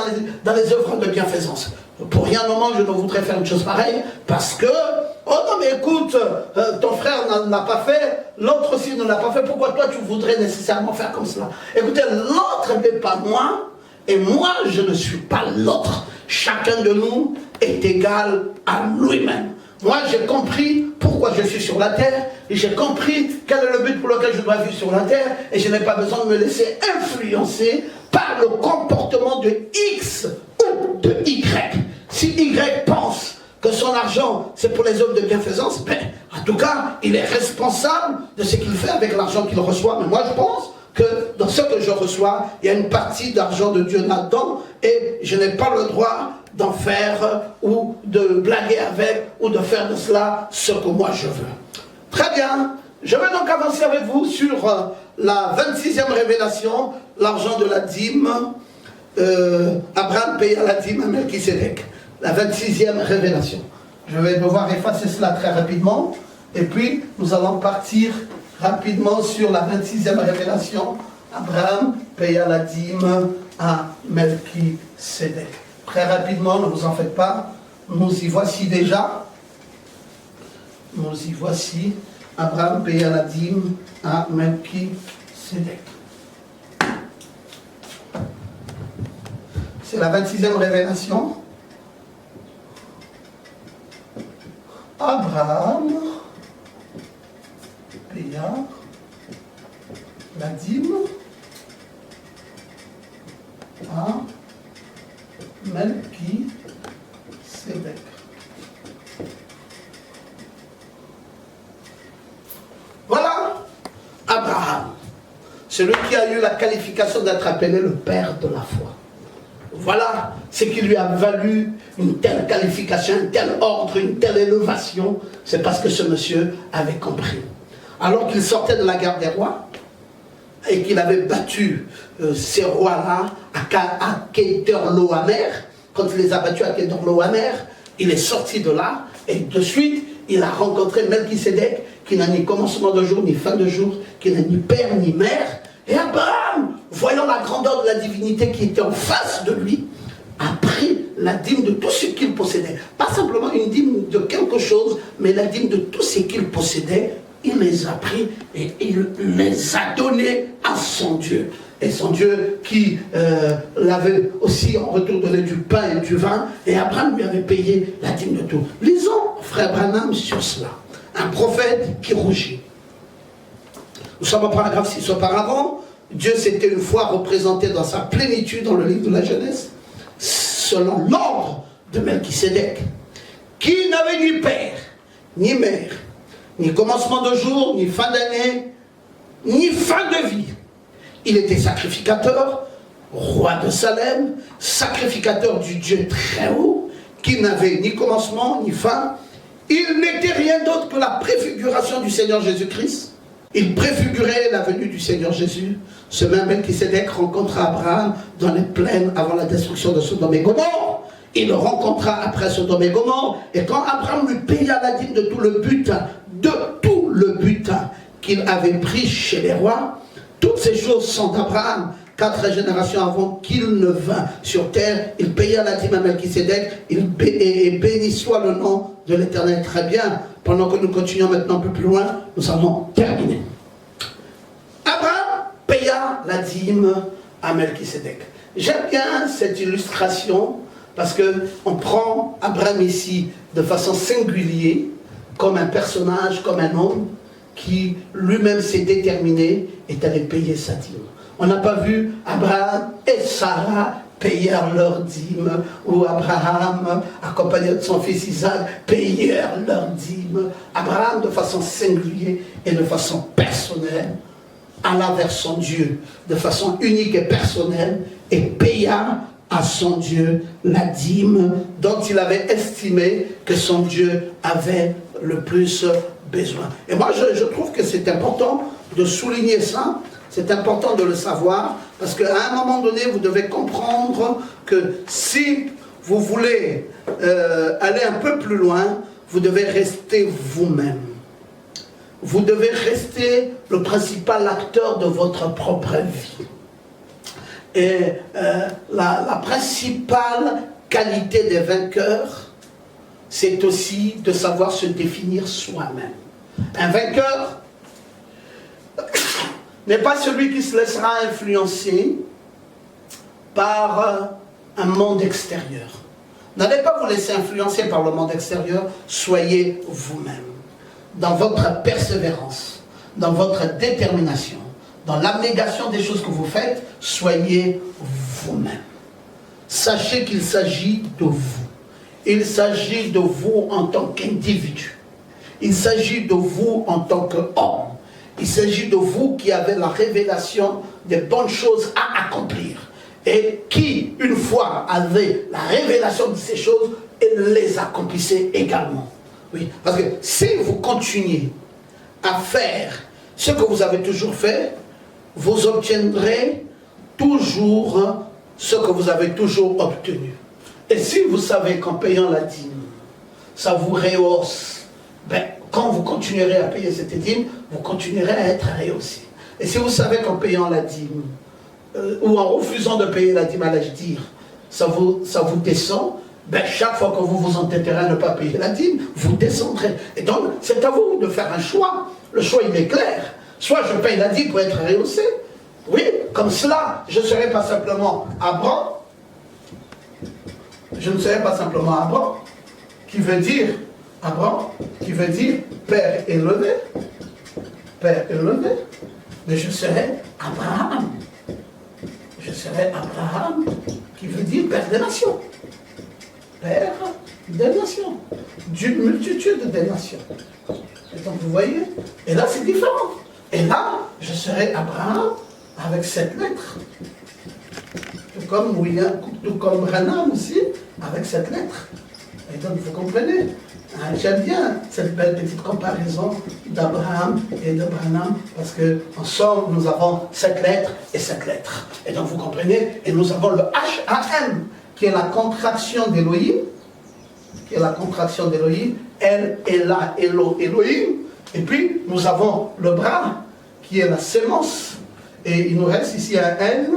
dans les œuvres de bienfaisance. Pour rien au monde, je ne voudrais faire une chose pareille, parce que, oh non mais écoute, ton frère n'a pas fait, l'autre aussi ne l'a pas fait, pourquoi toi tu voudrais nécessairement faire comme cela? Écoutez, l'autre n'est pas moi, et moi je ne suis pas l'autre. Chacun de nous est égal à lui-même. Moi j'ai compris pourquoi je suis sur la terre, et j'ai compris quel est le but pour lequel je dois vivre sur la terre, et je n'ai pas besoin de me laisser influencer par le comportement de X ou de Y. Si Y pense que son argent, c'est pour les œuvres de bienfaisance, ben, en tout cas, il est responsable de ce qu'il fait avec l'argent qu'il reçoit. Mais moi, je pense que dans ce que je reçois, il y a une partie d'argent de Dieu là-dedans, et je n'ai pas le droit d'en faire, ou de blaguer avec, ou de faire de cela ce que moi je veux. Très bien. Je vais donc avancer avec vous sur la 26e révélation, l'argent de la dîme. Abraham paya la dîme à Melchisédek. La 26e révélation. Je vais devoir effacer cela très rapidement. Et puis, nous allons partir rapidement sur la 26e révélation. Abraham paya la dîme à Melchisédek. Très rapidement, ne vous en faites pas, nous y voici déjà. Nous y voici. Abraham paya la dîme à Melchisédek. C'est la 26e révélation. Abraham paya la dîme à Melchisédek. Voilà Abraham, celui qui a eu la qualification d'être appelé le père de la foi. Voilà ce qui lui a valu une telle qualification, un tel ordre, une telle élévation. C'est parce que ce monsieur avait compris. Alors qu'il sortait de la guerre des rois et qu'il avait battu ces rois-là à Kedorlaomer, quand il les a battus à Kedorlaomer, il est sorti de là et de suite il a rencontré Melchisédek qui n'a ni commencement de jour ni fin de jour, qui n'a ni père ni mère. Et Abraham, voyant la grandeur de la divinité qui était en face de lui, a pris la dîme de tout ce qu'il possédait. Pas simplement une dîme de quelque chose, mais la dîme de tout ce qu'il possédait. Il les a pris et il les a donnés à son Dieu. Et son Dieu qui l'avait aussi en retour donné du pain et du vin. Et Abraham lui avait payé la dîme de tout. Lisons, frère Branham, sur cela. Un prophète qui rougit. Nous sommes au paragraphe 6. Auparavant, Dieu s'était une fois représenté dans sa plénitude dans le livre de la Genèse, selon l'ordre de Melchisédek, qui n'avait ni père, ni mère, ni commencement de jour, ni fin d'année, ni fin de vie. Il était sacrificateur, roi de Salem, sacrificateur du Dieu très haut, qui n'avait ni commencement, ni fin. Il n'était rien d'autre que la préfiguration du Seigneur Jésus-Christ. Il préfigurait la venue du Seigneur Jésus. Ce même Melchisédek rencontra Abraham dans les plaines avant la destruction de Sodome et Gomorrhe. Il le rencontra après Sodome et Gomorrhe. Et quand Abraham lui paya la dîme de tout le butin qu'il avait pris chez les rois, toutes ces choses sont d'Abraham. 4 générations avant qu'il ne vint sur terre, il paya la dîme à Melchisédek, et béni soit le nom de l'Éternel. Très bien. Pendant que nous continuons maintenant un peu plus loin, nous allons terminer. Abraham paya la dîme à Melchisédek. J'aime bien cette illustration parce qu'on prend Abraham ici de façon singulière, comme un personnage, comme un homme qui lui-même s'est déterminé et allé payer sa dîme. On n'a pas vu Abraham et Sarah payèrent leur dîme, ou Abraham, accompagné de son fils Isaac, payèrent leur dîme. Abraham, de façon singulière et de façon personnelle, alla vers son Dieu, de façon unique et personnelle, et paya à son Dieu la dîme dont il avait estimé que son Dieu avait le plus besoin. Et moi, je trouve que c'est important de souligner ça. C'est important de le savoir, parce qu'à un moment donné, vous devez comprendre que si vous voulez aller un peu plus loin, vous devez rester vous-même. Vous devez rester le principal acteur de votre propre vie. Et la principale qualité des vainqueurs, c'est aussi de savoir se définir soi-même. Un vainqueur n'est pas celui qui se laissera influencer par un monde extérieur. N'allez pas vous laisser influencer par le monde extérieur, soyez vous-même. Dans votre persévérance, dans votre détermination, dans l'abnégation des choses que vous faites, soyez vous-même. Sachez qu'il s'agit de vous. Il s'agit de vous en tant qu'individu. Il s'agit de vous en tant qu'homme. Il s'agit de vous qui avez la révélation des bonnes choses à accomplir. Et qui, une fois, avez la révélation de ces choses, et les accomplissez également. Oui, parce que si vous continuez à faire ce que vous avez toujours fait, vous obtiendrez toujours ce que vous avez toujours obtenu. Et si vous savez qu'en payant la dîme, ça vous rehausse, ben, quand vous continuerez à payer cette dîme, vous continuerez à être rehaussé. Et si vous savez qu'en payant la dîme, ou en refusant de payer la dîme, allais-je dire, ça vous descend, ben chaque fois que vous vous entêterez à ne pas payer la dîme, vous descendrez. Et donc, c'est à vous de faire un choix. Le choix, il est clair. Soit je paye la dîme pour être rehaussé. Oui, comme cela, je ne serai pas simplement Abraham. Je ne serai pas simplement Abraham, qui veut dire Abraham, qui veut dire Père élevé. Père élevé. Mais je serai Abraham. Je serai Abraham, qui veut dire Père des nations. Père des nations. D'une multitude des nations. Et donc vous voyez, et là c'est différent. Et là, je serai Abraham avec cette lettre. Tout comme William, tout comme Branham aussi, avec cette lettre. Et donc vous comprenez. J'aime bien cette belle petite comparaison d'Abraham et de Branham, parce que ensemble nous avons cette lettre et cette lettre. Et donc vous comprenez, et nous avons le HAM, qui est la contraction d'Élohim, qui est la contraction d'Élohim, El, Ela, Elo, Elohim. Et puis nous avons le bras, qui est la sémence. Et il nous reste ici un N,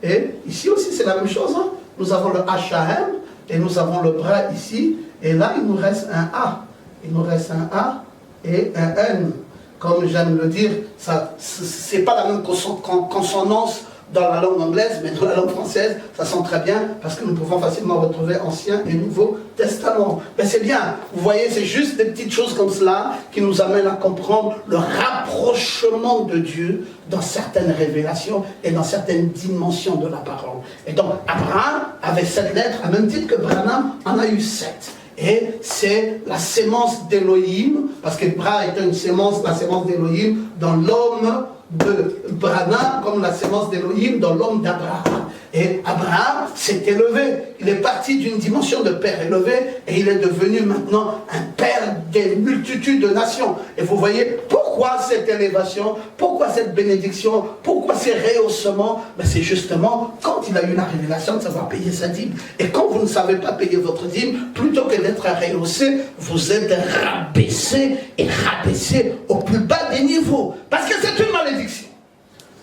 et ici aussi c'est la même chose. Hein. Nous avons le HAM, et nous avons le bras ici. Et là, il nous reste un A. Il nous reste un A et un N. Comme j'aime le dire, ce n'est pas la même consonance dans la langue anglaise, mais dans la langue française, ça sent très bien, parce que nous pouvons facilement retrouver Ancien et Nouveau Testament. Mais c'est bien, vous voyez, c'est juste des petites choses comme cela qui nous amènent à comprendre le rapprochement de Dieu dans certaines révélations et dans certaines dimensions de la parole. Et donc, Abraham avait 7 lettres, à même titre que Branham en a eu 7. Et c'est la sémence d'Élohim, parce que Bra est une sémence, la sémence d'Élohim dans l'homme de Branham, comme la sémence d'Élohim dans l'homme d'Abraham. Et Abraham s'est élevé, il est parti d'une dimension de père élevé, et il est devenu maintenant un père des multitudes de nations. Et vous voyez, pourquoi cette élévation, pourquoi cette bénédiction, pourquoi ces rehaussements? Ben c'est justement quand il a eu la révélation de savoir payer sa dîme. Et quand vous ne savez pas payer votre dîme, plutôt que d'être rehaussé, vous êtes rabaissé et rabaissé au plus bas des niveaux. Parce que c'est une malédiction.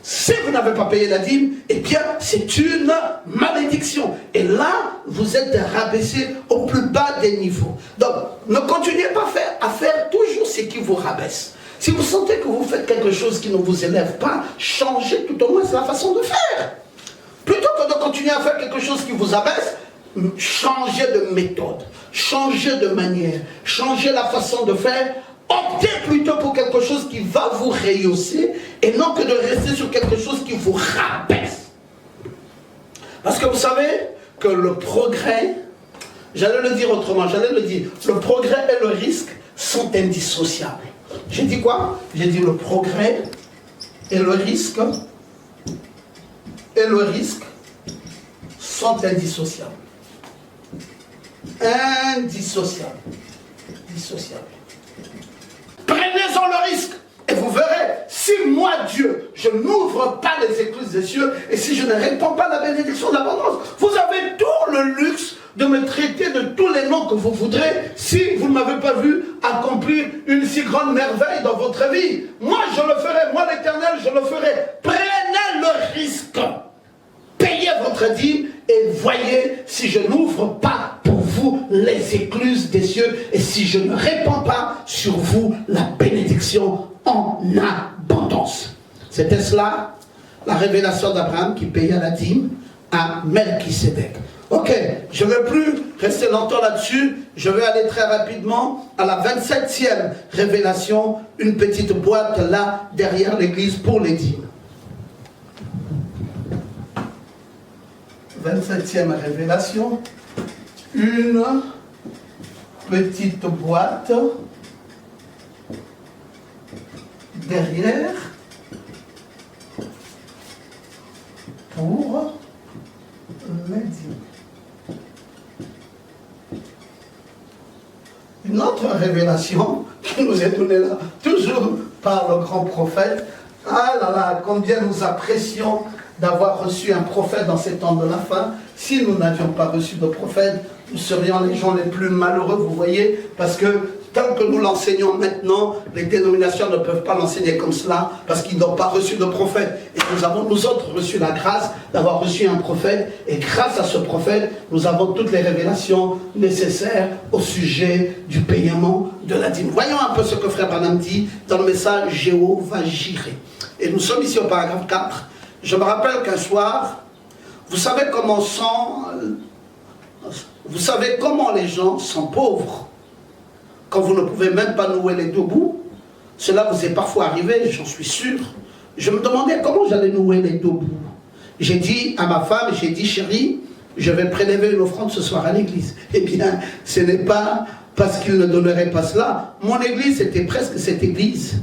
Si vous n'avez pas payé la dîme, eh bien, c'est une malédiction. Et là, vous êtes rabaissé au plus bas des niveaux. Donc, ne continuez pas à faire toujours ce qui vous rabaisse. Si vous sentez que vous faites quelque chose qui ne vous élève pas, changez tout au moins la façon de faire. Plutôt que de continuer à faire quelque chose qui vous abaisse, changez de méthode, changez de manière, changez la façon de faire. Optez plutôt pour quelque chose qui va vous rehausser et non que de rester sur quelque chose qui vous rabaisse. Parce que vous savez que le progrès, j'allais le dire autrement, le progrès et le risque sont indissociables. J'ai dit quoi? J'ai dit le progrès et le risque sont indissociables. Indissociables. Dissociables. Prenez-en le risque et vous verrez, si moi Dieu, je n'ouvre pas les écluses des cieux et si je ne répands pas la bénédiction de l'abondance, vous avez tout le luxe de me traiter de tous les noms que vous voudrez si vous ne m'avez pas vu accomplir une si grande merveille dans votre vie. Moi je le ferai, moi l'Éternel je le ferai. Prenez le risque, payez votre dîme et voyez si je n'ouvre pas pour vous les écluses des cieux et si je ne répands pas sur vous la bénédiction en abondance. C'était cela, la révélation d'Abraham qui paya la dîme à Melchisédek. Ok, je ne vais plus rester longtemps là-dessus, je vais aller très rapidement à la 27e révélation, une petite boîte là derrière l'église pour les dîmes. 27e révélation, une petite boîte derrière pour les dîmes. Une autre révélation qui nous est donnée là, toujours par le grand prophète. Ah là là, combien nous apprécions d'avoir reçu un prophète dans ces temps de la fin. Si nous n'avions pas reçu de prophète, nous serions les gens les plus malheureux, vous voyez, parce que tel que nous l'enseignons maintenant, les dénominations ne peuvent pas l'enseigner comme cela, parce qu'ils n'ont pas reçu de prophète. Et nous avons, nous autres, reçu la grâce d'avoir reçu un prophète, et grâce à ce prophète, nous avons toutes les révélations nécessaires au sujet du paiement de la dîme. Voyons un peu ce que Frère Branham dit dans le message Jéhovah Jireh. Et nous sommes ici au paragraphe 4. Je me rappelle qu'un soir, vous savez comment les gens sont pauvres quand vous ne pouvez même pas nouer les deux bouts. Cela vous est parfois arrivé, j'en suis sûr. Je me demandais comment j'allais nouer les deux bouts. J'ai dit à ma femme, j'ai dit, chérie, je vais prélever une offrande ce soir à l'église. Eh bien, ce n'est pas parce qu'il ne donnerait pas cela. Mon église, c'était presque cette église.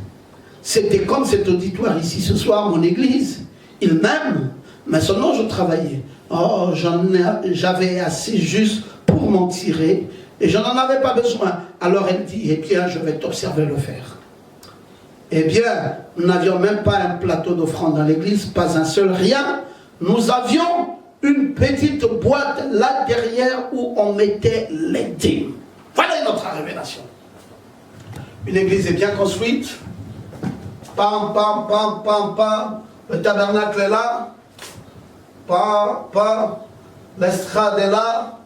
C'était comme cet auditoire ici ce soir, mon église. Il m'aime, mais seulement je travaillais. Oh, j'avais assez juste pour m'en tirer et je n'en avais pas besoin. Alors elle dit, eh bien, je vais t'observer le faire. Eh bien, nous n'avions même pas un plateau d'offrande dans l'église, pas un seul, rien. Nous avions une petite boîte là derrière où on mettait les dîmes. Voilà notre révélation. Une église est bien construite. Pam, pam, pam, pam, pam. Le tabernacle est là. Pam, pam. L'estrade est là.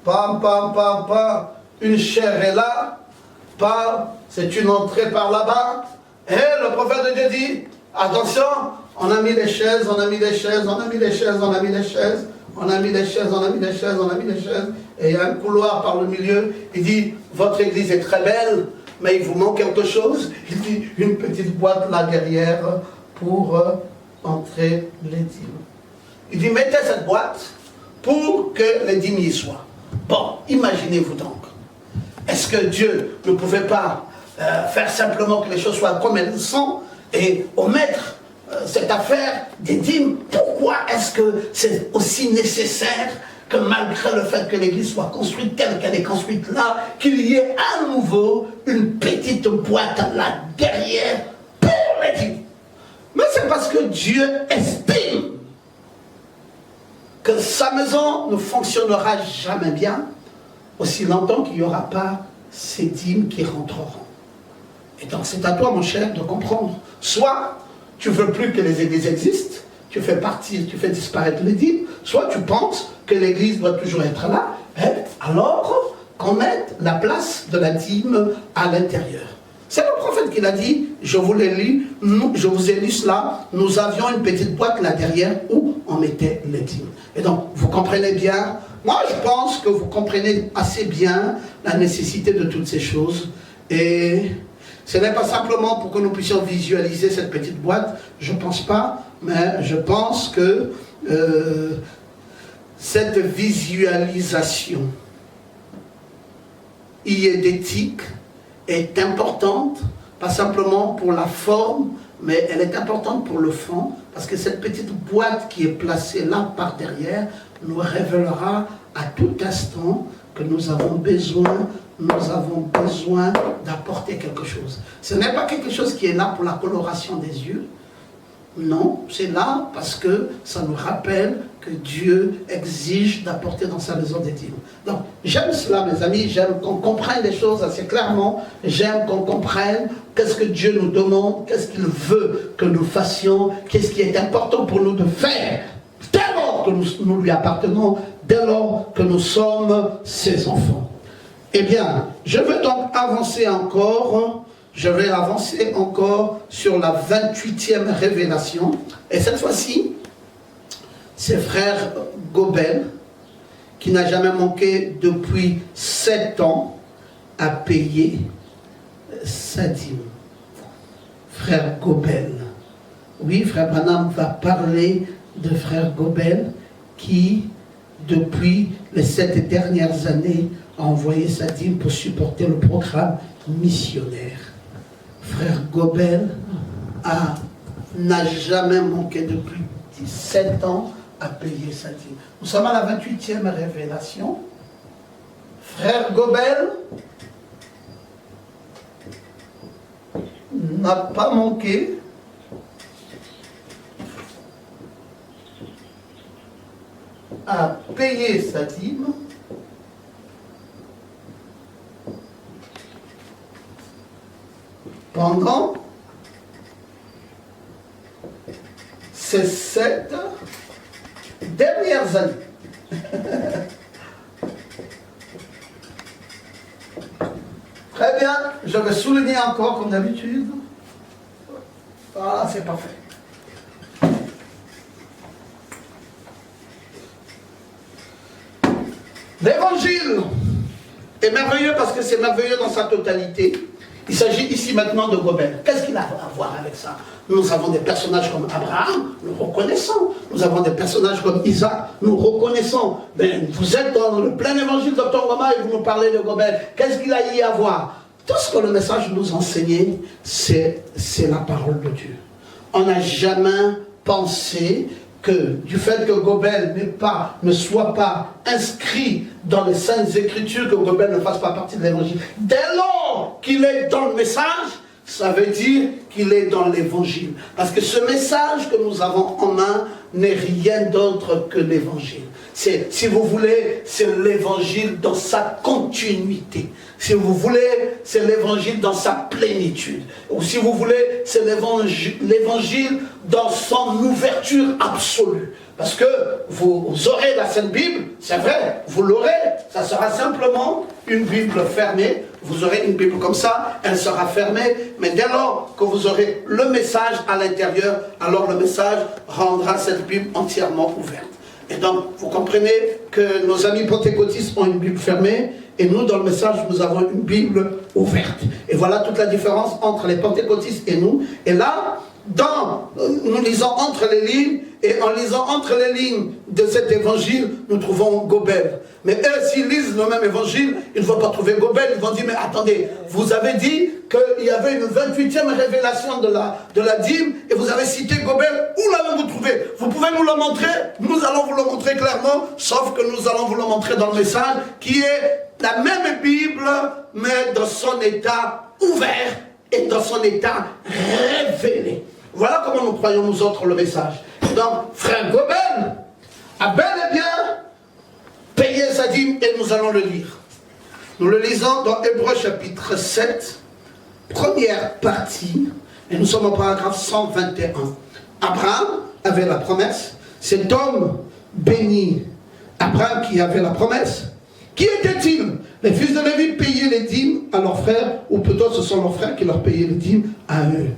Pam, pam, pam, pam. Une chaire est là. Pam. C'est une entrée par là-bas. Et le prophète de Dieu dit, attention, on a mis les chaises, on a mis les chaises, on a mis les chaises, on a mis les chaises, on a mis les chaises, on a mis les chaises, on a mis les chaises. Et il y a un couloir par le milieu. Il dit, votre église est très belle, mais il vous manque quelque chose. Il dit, une petite boîte là derrière pour entrer les dîmes. Il dit, mettez cette boîte pour que les dîmes y soient. Bon, imaginez-vous donc. Est-ce que Dieu ne pouvait pas faire simplement que les choses soient comme elles sont et omettre cette affaire des dîmes? Pourquoi est-ce que c'est aussi nécessaire que malgré le fait que l'église soit construite telle qu'elle est construite là, qu'il y ait à nouveau une petite boîte là derrière pour les dîmes? Mais c'est parce que Dieu estime que sa maison ne fonctionnera jamais bien aussi longtemps qu'il n'y aura pas ces dîmes qui rentreront. Et donc c'est à toi, mon cher, de comprendre. Soit tu ne veux plus que les églises existent, tu fais partie, tu fais disparaître les dîmes, soit tu penses que l'église doit toujours être là, alors qu'on mette la place de la dîme à l'intérieur. C'est le prophète qui l'a dit, je vous l'ai lu, je vous ai lu cela, nous avions une petite boîte là derrière où on mettait les dîmes. Et donc, vous comprenez bien, moi je pense que vous comprenez assez bien la nécessité de toutes ces choses. Et ce n'est pas simplement pour que nous puissions visualiser cette petite boîte, je ne pense pas, mais je pense que cette visualisation hyédétique est importante, pas simplement pour la forme, mais elle est importante pour le fond, parce que cette petite boîte qui est placée là par derrière nous révélera à tout instant que nous avons besoin d'apporter quelque chose. Ce n'est pas quelque chose qui est là pour la coloration des yeux. Non, c'est là parce que ça nous rappelle que Dieu exige d'apporter dans sa maison des dîmes. Donc, j'aime cela, mes amis, j'aime qu'on comprenne les choses assez clairement, j'aime qu'on comprenne qu'est-ce que Dieu nous demande, qu'est-ce qu'il veut que nous fassions, qu'est-ce qui est important pour nous de faire, dès lors que nous lui appartenons, dès lors que nous sommes ses enfants. Eh bien, je veux donc avancer encore. Je vais avancer encore sur la 28e révélation. Et cette fois-ci, c'est frère Gobel, qui n'a jamais manqué depuis 7 ans à payer sa dîme. Frère Gobel. Oui, frère Branham va parler de frère Gobel qui, depuis les 7 dernières années, a envoyé sa dîme pour supporter le programme missionnaire. Frère Gobel n'a jamais manqué depuis 17 ans à payer sa dîme. Nous sommes à la 28e révélation. Frère Gobel n'a pas manqué à payer sa dîme pendant ces 7 dernières années. Très bien, je vais souligner encore comme d'habitude. Voilà, c'est parfait. L'évangile est merveilleux parce que c'est merveilleux dans sa totalité. Il s'agit ici maintenant de Gobel. Qu'est-ce qu'il a à voir avec ça? Nous avons des personnages comme Abraham, nous reconnaissons. Nous avons des personnages comme Isaac, nous reconnaissons. Mais vous êtes dans le plein évangile, Dr. Goma, et vous nous parlez de Gobel. Qu'est-ce qu'il a y à voir? Tout ce que le message nous enseignait, c'est la parole de Dieu. On n'a jamais pensé que du fait que Gobel ne soit pas inscrit dans les Saintes Écritures, que Gobel ne fasse pas partie de l'Évangile. Dès lors qu'il est dans le message, ça veut dire qu'il est dans l'Évangile. Parce que ce message que nous avons en main n'est rien d'autre que l'Évangile. Si vous voulez, c'est l'Évangile dans sa continuité. Si vous voulez, c'est l'Évangile dans sa plénitude. Ou si vous voulez, c'est l'Évangile dans son ouverture absolue. Parce que vous aurez la Sainte Bible, c'est vrai, vous l'aurez, ça sera simplement une Bible fermée. Vous aurez une Bible comme ça, elle sera fermée, mais dès lors que vous aurez le message à l'intérieur, alors le message rendra cette Bible entièrement ouverte. Et donc, vous comprenez que nos amis pentecôtistes ont une Bible fermée, et nous, dans le message, nous avons une Bible ouverte. Et voilà toute la différence entre les pentecôtistes et nous. Et là, nous lisons entre les lignes, et en lisant entre les lignes de cet évangile, nous trouvons Gobel. Mais eux, s'ils lisent le même évangile, ils ne vont pas trouver Gobel. Ils vont dire, mais attendez, vous avez dit qu'il y avait une 28e révélation de la dîme, et vous avez cité Gobel. Où l'avez-vous trouvé? Vous pouvez nous le montrer? Nous allons vous le montrer clairement, sauf que nous allons vous le montrer dans le message, qui est la même Bible, mais dans son état ouvert, et dans son état révélé. Voilà comment nous croyons nous autres le message. Donc, frère Gobel a bel et bien payé sa dîme, et nous allons le lire. Nous le lisons dans Hébreux chapitre 7, première partie, et nous sommes au paragraphe 121. Abraham avait la promesse, cet homme béni, Abraham qui avait la promesse. Qui était-il? Les fils de Lévi payaient les dîmes à leurs frères, ou plutôt ce sont leurs frères qui leur payaient les dîmes à eux.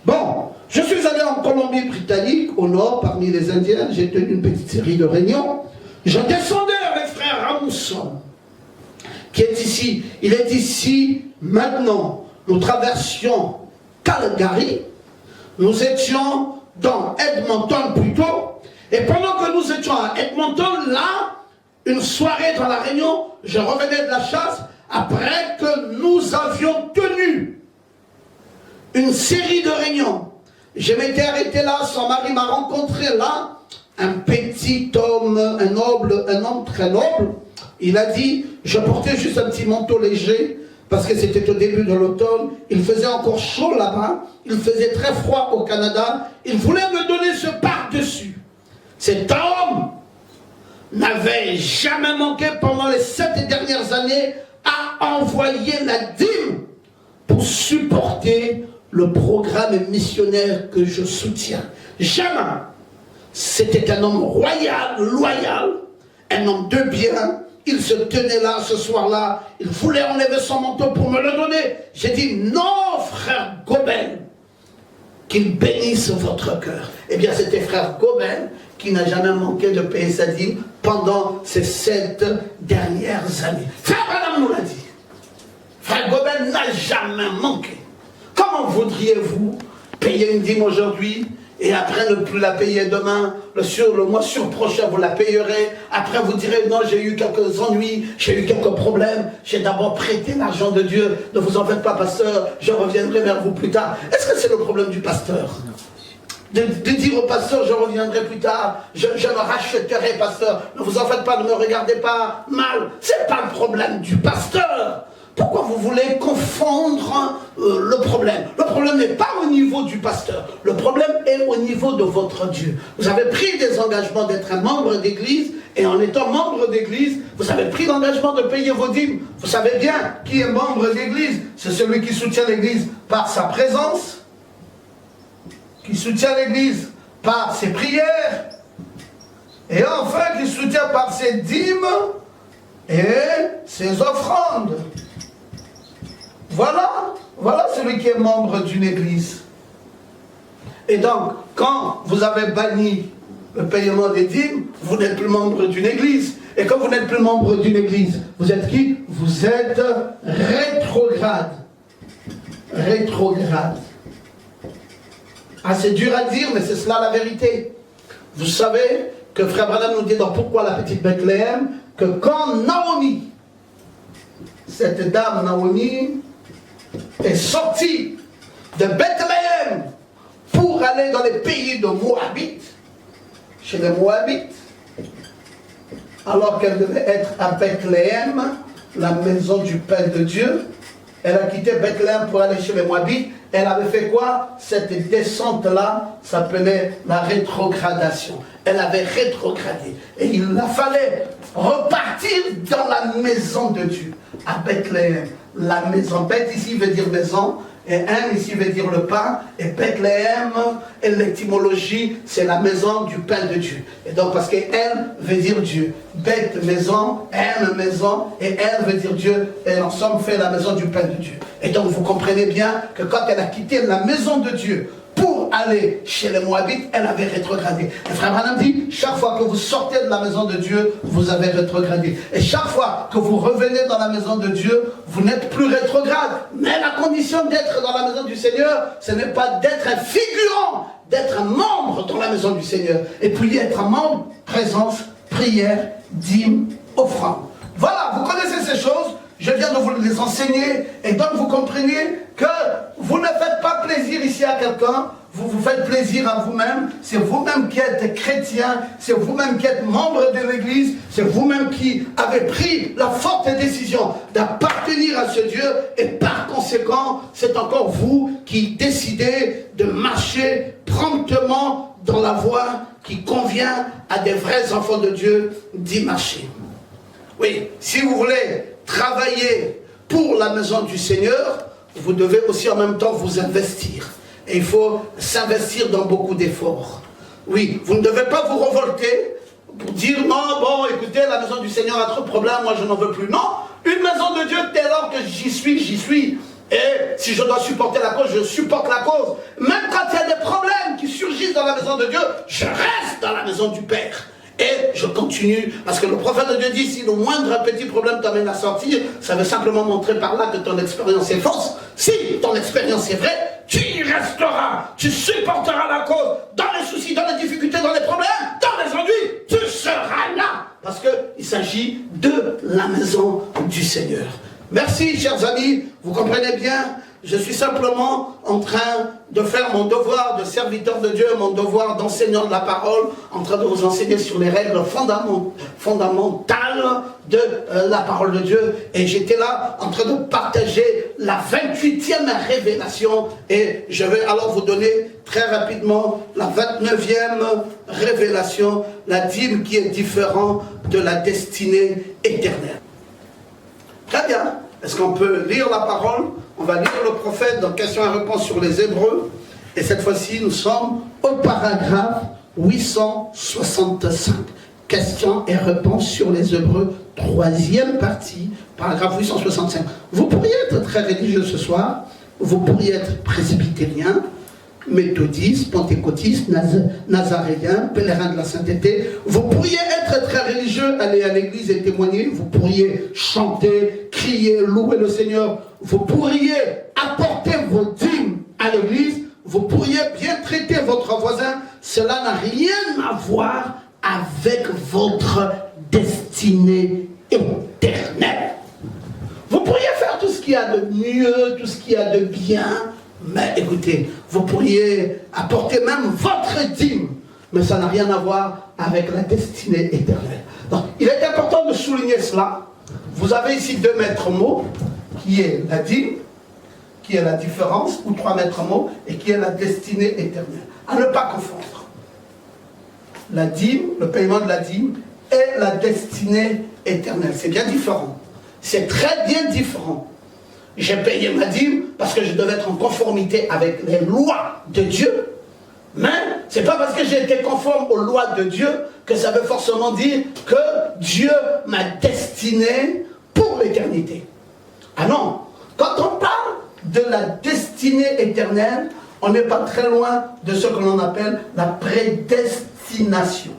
Bon, je suis allé en Colombie-Britannique, au nord, parmi les Indiens, j'ai tenu une petite série de réunions. Je descendais avec frère Ramson, qui est ici. Il est ici maintenant. Nous traversions Calgary, nous étions dans Edmonton plutôt, et pendant que nous étions à Edmonton, là, une soirée dans la Réunion, je revenais de la chasse, après que nous avions tenu une série de réunions. Je m'étais arrêté là, son mari m'a rencontré là, un petit homme, un homme très noble. Il a dit, je portais juste un petit manteau léger, parce que c'était au début de l'automne, il faisait encore chaud là-bas, il faisait très froid au Canada, il voulait me donner ce par-dessus. Cet homme n'avait jamais manqué pendant les 7 dernières années à envoyer la dîme pour supporter le programme missionnaire que je soutiens. Jamais. C'était un homme royal, loyal, un homme de bien. Il se tenait là ce soir-là, il voulait enlever son manteau pour me le donner. J'ai dit, non frère Gobel, qu'il bénisse votre cœur. Eh bien c'était frère Gobel qui n'a jamais manqué de payer sa dîme pendant ces 7 dernières années. Frère Branham nous l'a dit. Frère Gobel n'a jamais manqué. Comment voudriez-vous payer une dîme aujourd'hui et après ne plus la payer demain, le mois prochain vous la payerez, après vous direz non j'ai eu quelques ennuis, j'ai eu quelques problèmes, j'ai d'abord prêté l'argent de Dieu, ne vous en faites pas pasteur, je reviendrai vers vous plus tard. Est-ce que c'est le problème du pasteur? De dire au pasteur je reviendrai plus tard, je me racheterai pasteur, ne vous en faites pas, ne me regardez pas mal, c'est pas le problème du pasteur. Pourquoi vous voulez confondre le problème problème n'est pas au niveau du pasteur. Le problème est au niveau de votre Dieu. Vous avez pris des engagements d'être un membre d'église, et en étant membre d'église, vous avez pris l'engagement de payer vos dîmes. Vous savez bien qui est membre d'église. C'est celui qui soutient l'église par sa présence, qui soutient l'église par ses prières, et enfin qui soutient par ses dîmes et ses offrandes. Voilà celui qui est membre d'une église. Et donc, quand vous avez banni le paiement des dîmes, vous n'êtes plus membre d'une église. Et quand vous n'êtes plus membre d'une église, vous êtes qui? Vous êtes rétrograde. Rétrograde. Ah, c'est dur à dire, mais c'est cela la vérité. Vous savez que Frère Branham nous dit dans Pourquoi la petite Bethléem, que quand Naomi, cette dame Naomi, est sortie de Bethléem pour aller dans les pays de Moabit, chez les Moabites, alors qu'elle devait être à Bethléem, la maison du Père de Dieu, elle a quitté Bethléem pour aller chez les Moabites. Elle avait fait quoi? Cette descente-là s'appelait la rétrogradation. Elle avait rétrogradé. Et il fallait repartir dans la maison de Dieu, à Bethléem. La maison, Beth ici veut dire maison, et un ici veut dire le pain, et Bethléem, et l'étymologie, c'est la maison du pain de Dieu. Et donc, parce qu'elle veut dire Dieu. Beth, maison, M, maison, et elle veut dire Dieu, et ensemble fait la maison du pain de Dieu. Et donc, vous comprenez bien que quand elle a quitté la maison de Dieu pour aller chez les Moabites, elle avait rétrogradé. Et Frère Branham dit, chaque fois que vous sortez de la maison de Dieu, vous avez rétrogradé. Et chaque fois que vous revenez dans la maison de Dieu, vous n'êtes plus rétrograde. Mais la condition d'être dans la maison du Seigneur, ce n'est pas d'être un figurant, d'être un membre dans la maison du Seigneur. Et puis être un membre, présence, prière, dîme, offrande. Voilà, vous connaissez ces choses. Je viens de vous les enseigner, et donc vous comprenez que vous ne faites pas plaisir ici à quelqu'un, vous vous faites plaisir à vous-même, c'est vous-même qui êtes chrétien, c'est vous-même qui êtes membre de l'église, c'est vous-même qui avez pris la forte décision d'appartenir à ce Dieu, et par conséquent, c'est encore vous qui décidez de marcher promptement dans la voie qui convient à des vrais enfants de Dieu d'y marcher. Oui, si vous voulez travailler pour la maison du Seigneur, vous devez aussi en même temps vous investir. Et il faut s'investir dans beaucoup d'efforts. Oui, vous ne devez pas vous révolter pour dire non, bon, écoutez, la maison du Seigneur a trop de problèmes, moi je n'en veux plus. Non, une maison de Dieu, dès lors que j'y suis, j'y suis. Et si je dois supporter la cause, je supporte la cause. Même quand il y a des problèmes qui surgissent dans la maison de Dieu, je reste dans la maison du Père. Et je continue, parce que le prophète de Dieu dit, si le moindre petit problème t'amène à sortir, ça veut simplement montrer par là que ton expérience est fausse. Si ton expérience est vraie, tu y resteras, tu supporteras la cause, dans les soucis, dans les difficultés, dans les problèmes, dans les ennuis, tu seras là. Parce qu'il s'agit de la maison du Seigneur. Merci, chers amis, vous comprenez bien. Je suis simplement en train de faire mon devoir de serviteur de Dieu, mon devoir d'enseignant de la parole, en train de vous enseigner sur les règles fondamentales de la parole de Dieu. Et j'étais là en train de partager la 28e révélation. Et je vais alors vous donner très rapidement la 29e révélation, la dîme qui est différente de la destinée éternelle. Très bien. Est-ce qu'on peut lire la parole? On va lire le prophète dans questions et réponses sur les Hébreux. Et cette fois-ci, nous sommes au paragraphe 865. Questions et réponses sur les Hébreux, 3e partie, paragraphe 865. Vous pourriez être très religieux ce soir, vous pourriez être presbytérien, méthodiste, pentecôtiste, nazaréen, pèlerin de la sainteté. Vous pourriez être très religieux, aller à l'église et témoigner. Vous pourriez chanter, crier, louer le Seigneur. Vous pourriez apporter vos dîmes à l'église. Vous pourriez bien traiter votre voisin. Cela n'a rien à voir avec votre destinée éternelle. Vous pourriez faire tout ce qu'il y a de mieux, tout ce qu'il y a de bien. Mais écoutez, vous pourriez apporter même votre dîme, mais ça n'a rien à voir avec la destinée éternelle. Donc, il est important de souligner cela. Vous avez ici 2 maîtres mots, qui est la dîme, qui est la différence, ou 3 maîtres mots, et qui est la destinée éternelle. À ne pas confondre. La dîme, le paiement de la dîme, et la destinée éternelle. C'est bien différent. C'est très bien différent. J'ai payé ma dîme parce que je devais être en conformité avec les lois de Dieu. Mais ce n'est pas parce que j'ai été conforme aux lois de Dieu que ça veut forcément dire que Dieu m'a destiné pour l'éternité. Ah non, quand on parle de la destinée éternelle, on n'est pas très loin de ce que l'on appelle la prédestination.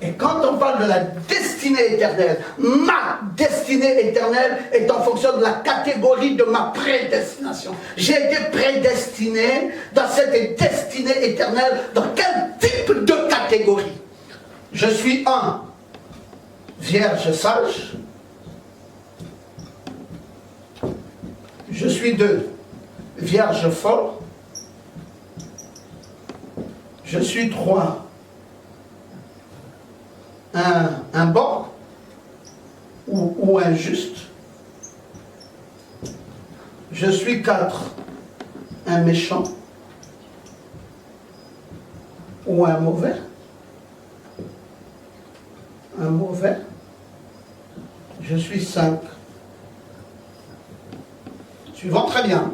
Et quand on parle de la destinée éternelle, ma destinée éternelle est en fonction de la catégorie de ma prédestination. J'ai été prédestiné dans cette destinée éternelle. Dans quel type de catégorie? Je suis un vierge sage. Je suis 2 vierge folle. Je suis 3 un bon ou un juste. Je suis 4 un méchant ou un mauvais. Un mauvais. Je suis 5. Suivant très bien.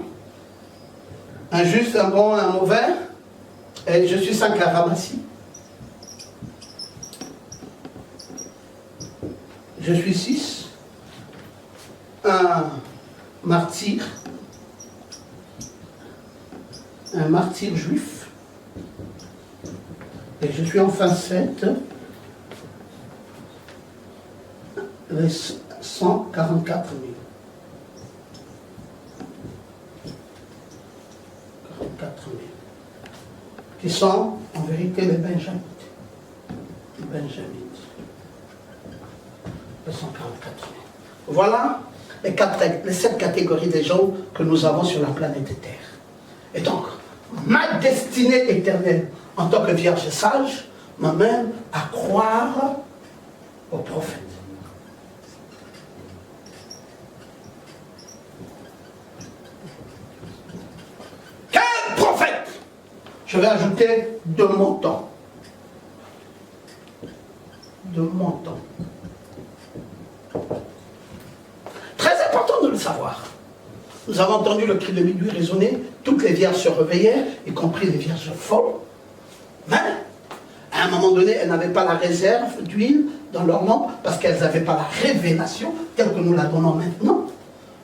Un juste, un bon, un mauvais. Et je suis 5 à ramassis. Je suis 6, un martyr juif, et je suis enfin 7, les 144 000. 44 000, qui sont en vérité les Benjamites. Les Benjamites. 244 000. Voilà les 7 catégories des gens que nous avons sur la planète Terre. Et donc, ma destinée éternelle en tant que vierge sage m'amène à croire au prophète. Quel prophète? Je vais ajouter de mon temps. De mon temps. Très important de le savoir. Nous avons entendu le cri de minuit résonner, toutes les vierges se réveillèrent, y compris les vierges folles. Mais, à un moment donné, elles n'avaient pas la réserve d'huile dans leur lampe, parce qu'elles n'avaient pas la révélation, telle que nous la donnons maintenant.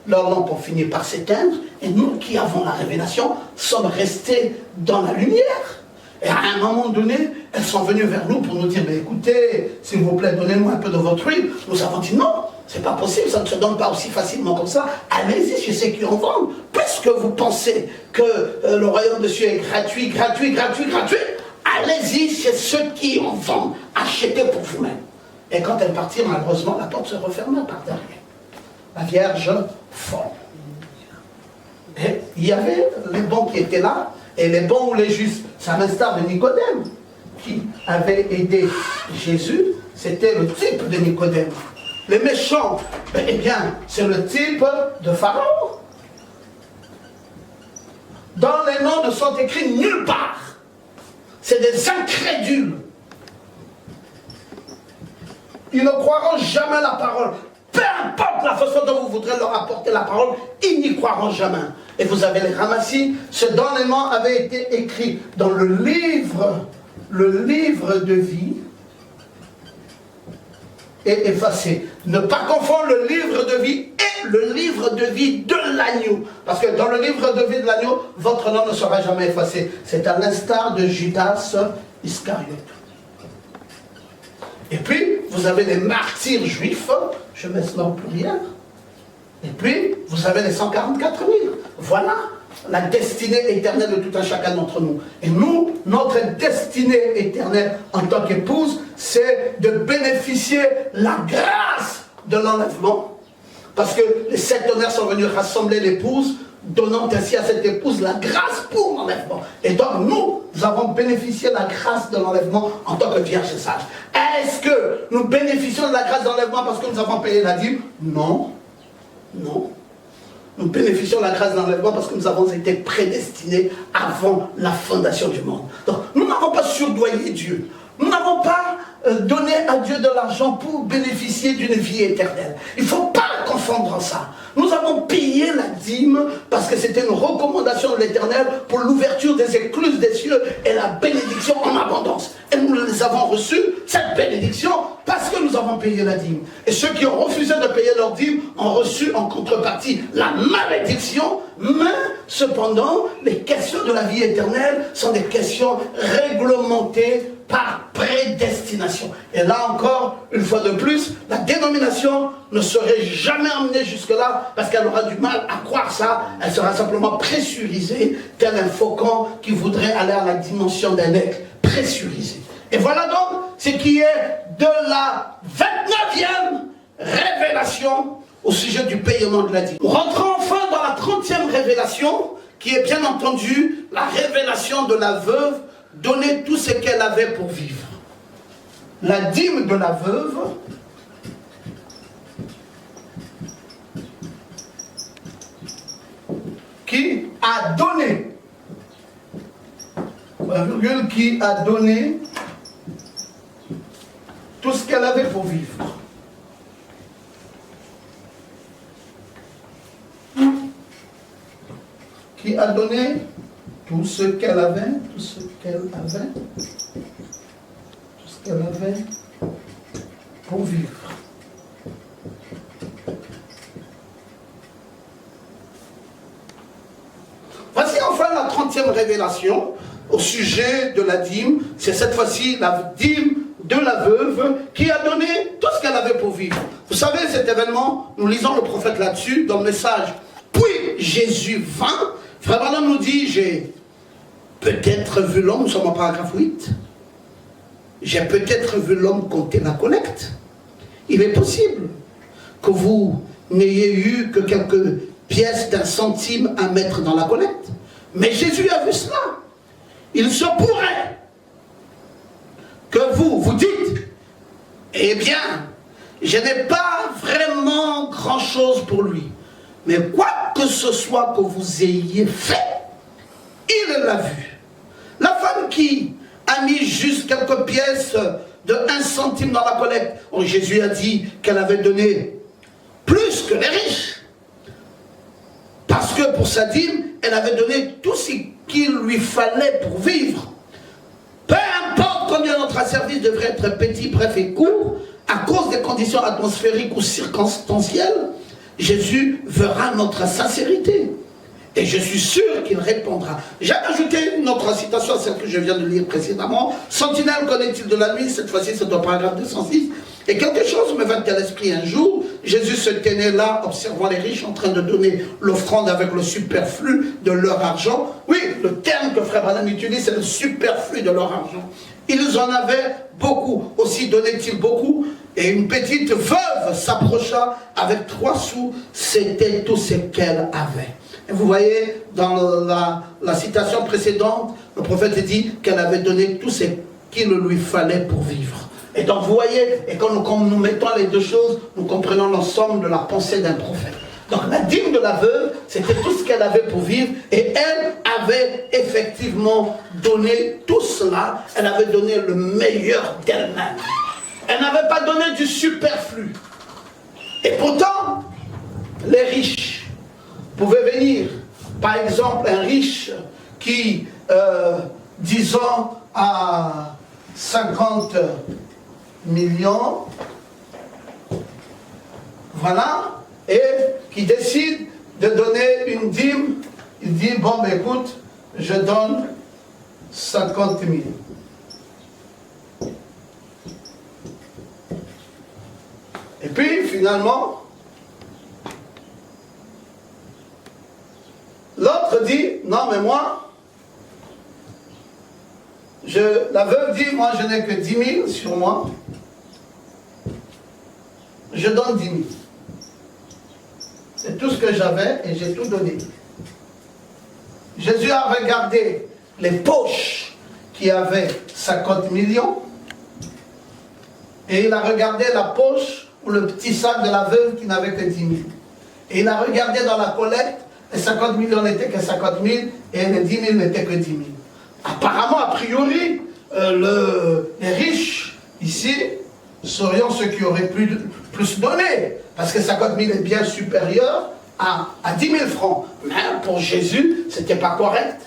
Leurs lampes ont fini par s'éteindre, et nous qui avons la révélation, sommes restés dans la lumière. Et à un moment donné, elles sont venues vers nous pour nous dire, mais écoutez, s'il vous plaît, donnez-moi un peu de votre huile. Nous avons dit non, c'est pas possible, ça ne se donne pas aussi facilement comme ça. Allez-y chez ceux qui en vendent. Puisque vous pensez que le royaume de Dieu est gratuit, allez-y chez ceux qui en vendent. Achetez pour vous-même. Et quand elles partirent, malheureusement, la porte se referma par derrière. La Vierge folle. Et il y avait les bons qui étaient là, et les bons ou les justes. C'est à l'instar de Nicodème, qui avait aidé Jésus. C'était le type de Nicodème. Les méchants, eh bien, c'est le type de Pharaon. Dans les noms ne sont écrits nulle part. C'est des incrédules. Ils ne croiront jamais la parole. Peu importe la façon dont vous voudrez leur apporter la parole, ils n'y croiront jamais. Et vous avez les ramassis. Ce dans les noms avait été écrit dans le livre de vie, et effacé. Ne pas confondre le livre de vie et le livre de vie de l'agneau. Parce que dans le livre de vie de l'agneau, votre nom ne sera jamais effacé. C'est à l'instar de Judas Iscariote. Et puis, vous avez les martyrs juifs, je mets cela au pluriel. Et puis, vous avez les 144 000. Voilà la destinée éternelle de tout un chacun d'entre nous. Et nous, notre destinée éternelle en tant qu'épouse, c'est de bénéficier la grâce de l'enlèvement. Parce que les 7 tonnerres sont venus rassembler l'épouse, donnant ainsi à cette épouse la grâce pour l'enlèvement. Et donc nous avons bénéficié de la grâce de l'enlèvement en tant que vierge sage. Est-ce que nous bénéficions de la grâce de l'enlèvement parce que nous avons payé la dîme? Non. Non. nous bénéficions de la grâce d'enlèvement parce que nous avons été prédestinés avant la fondation du monde. Donc, nous n'avons pas surdoyé Dieu. Nous n'avons pas donné à Dieu de l'argent pour bénéficier d'une vie éternelle. Il ne faut pas confondre ça. Nous avons payé la dîme parce que c'était une recommandation de l'Éternel pour l'ouverture des écluses des cieux et la bénédiction en abondance. Et nous les avons reçus, cette bénédiction, parce que nous avons payé la dîme. Et ceux qui ont refusé de payer leur dîme ont reçu en contrepartie la malédiction, mais cependant, les questions de la vie éternelle sont des questions réglementées par prédestination. Et là encore, une fois de plus, la dénomination ne serait jamais emmenée jusque-là parce qu'elle aura du mal à croire ça. Elle sera simplement pressurisée, tel un faucon qui voudrait aller à la dimension d'un aigle, pressurisé. Et voilà donc ce qui est de la 29e révélation au sujet du paiement de la dîme. Rentrons enfin dans la 30e révélation, qui est bien entendu la révélation de la veuve, donner tout ce qu'elle avait pour vivre. La dîme de la veuve qui a donné, qui a donné tout ce qu'elle avait pour vivre. Qui a donné tout ce qu'elle avait, pour vivre. Voici enfin la 30e révélation au sujet de la dîme. C'est cette fois-ci la dîme de la veuve qui a donné tout ce qu'elle avait pour vivre. Vous savez, cet événement, nous lisons le prophète là-dessus dans le message. Puis Jésus vint. Frère Branham nous dit, j'ai peut-être vu l'homme, nous sommes en paragraphe 8, j'ai peut-être vu l'homme compter la collecte. Il est possible que vous n'ayez eu que quelques pièces d'1 centime à mettre dans la collecte. Mais Jésus a vu cela. Il se pourrait que vous dites, eh bien, je n'ai pas vraiment grand-chose pour lui. Mais quoi que ce soit que vous ayez fait, il l'a vu. La femme qui a mis juste quelques pièces de 1 centime dans la collecte, Jésus a dit qu'elle avait donné plus que les riches. Parce que pour sa dîme, elle avait donné tout ce qu'il lui fallait pour vivre. Peu importe combien notre service devrait être petit, bref et court, à cause des conditions atmosphériques ou circonstancielles, Jésus verra notre sincérité. Et je suis sûr qu'il répondra. J'ai ajouté une autre citation à celle que je viens de lire précédemment. Sentinelle connaît-il de la nuit? Cette fois-ci, c'est au paragraphe 206. Et quelque chose me vint à l'esprit un jour. Jésus se tenait là, observant les riches en train de donner l'offrande avec le superflu de leur argent. Oui, le terme que Frère Branham utilise, c'est le superflu de leur argent. Ils en avaient beaucoup. Aussi donnaient-ils beaucoup. Et une petite veuve s'approcha avec 3 sous. C'était tout ce qu'elle avait. Et vous voyez, dans la citation précédente, le prophète dit qu'elle avait donné tout ce qu'il lui fallait pour vivre. Et donc vous voyez, et quand nous mettons les deux choses, nous comprenons l'ensemble de la pensée d'un prophète. Donc la dîme de la veuve, c'était tout ce qu'elle avait pour vivre, et elle avait effectivement donné tout cela. Elle avait donné le meilleur d'elle-même. Elle n'avait pas donné du superflu. Et pourtant, les riches pouvaient venir. Par exemple, un riche qui, disons, a 50 millions, voilà, et qui décide de donner une dîme. Il dit, bon, ben écoute, je donne 50 000. Et puis, finalement, l'autre dit, non, mais moi, la veuve dit, moi, je n'ai que 10 000 sur moi. Je donne 10 000. C'est tout ce que j'avais et j'ai tout donné. Jésus a regardé les poches qui avaient 50 millions et il a regardé la poche ou le petit sac de la veuve qui n'avait que 10 000. Et il a regardé dans la collecte, les 50 millions n'étaient que 50 000 et les 10 000 n'étaient que 10 000. Apparemment, a priori, les riches ici serions ceux qui auraient plus donné. Parce que 50 000 est bien supérieur à 10 000 francs. Mais pour Jésus, ce n'était pas correct.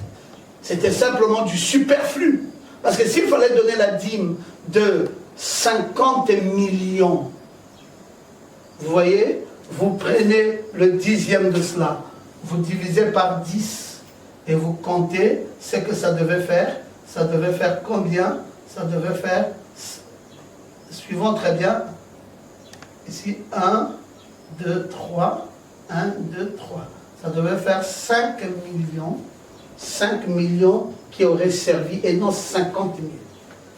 C'était simplement du superflu. Parce que s'il fallait donner la dîme de 50 millions, vous voyez, vous prenez le dixième de cela, vous divisez par 10 et vous comptez ce que ça devait faire. Ça devait faire combien? Ça devait faire, suivons très bien, ici 1, 2, 3, 1, 2, 3. Ça devait faire 5 millions qui auraient servi et non 50 000.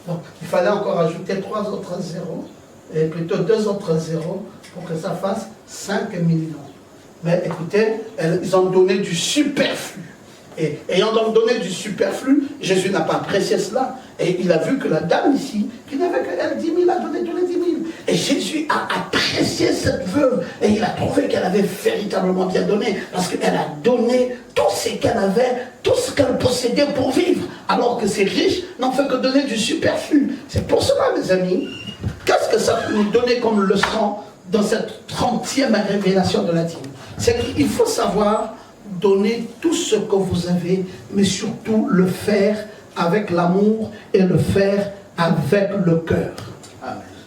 Donc il fallait encore ajouter 3 autres zéros, et plutôt 2 autres zéros pour que ça fasse 5 millions. Mais écoutez, ils ont donné du superflu. Et ayant donc donné du superflu, Jésus n'a pas apprécié cela. Et il a vu que la dame ici, qui n'avait que 10 000, a donné tous les 10 000. Et Jésus a apprécié cette veuve. Et il a trouvé qu'elle avait véritablement bien donné. Parce qu'elle a donné tout ce qu'elle avait, tout ce qu'elle possédait pour vivre. Alors que ces riches n'ont fait que donner du superflu. C'est pour cela, mes amis, qu'est-ce que ça peut nous donner comme leçon dans cette 30e révélation de la dîme? C'est qu'il faut savoir donner tout ce que vous avez, mais surtout le faire avec l'amour et le faire avec le cœur.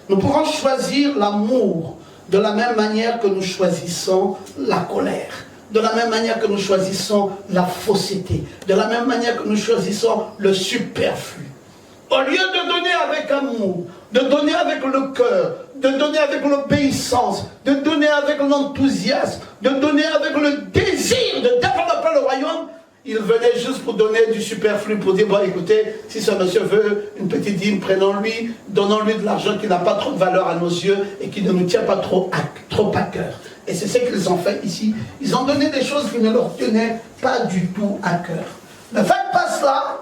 Nous pouvons choisir l'amour de la même manière que nous choisissons la colère, de la même manière que nous choisissons la fausseté, de la même manière que nous choisissons le superflu. Au lieu de donner avec amour, de donner avec le cœur, de donner avec l'obéissance, de donner avec l'enthousiasme, de donner avec le désir de développer le royaume, il venait juste pour donner du superflu, pour dire, bon écoutez, si ce monsieur veut une petite dîme, prenons-lui, donnons-lui de l'argent qui n'a pas trop de valeur à nos yeux et qui ne nous tient pas trop à cœur. Et c'est ce qu'ils ont fait ici. Ils ont donné des choses qui ne leur tenaient pas du tout à cœur. Ne faites pas cela.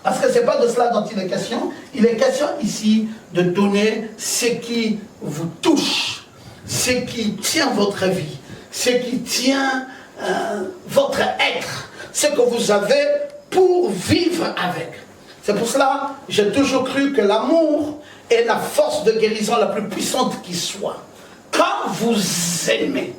Parce que ce n'est pas de cela dont il est question. Il est question ici de donner ce qui vous touche, ce qui tient votre vie, ce qui tient votre être, ce que vous avez pour vivre avec. C'est pour cela que j'ai toujours cru que l'amour est la force de guérison la plus puissante qui soit. Quand vous aimez,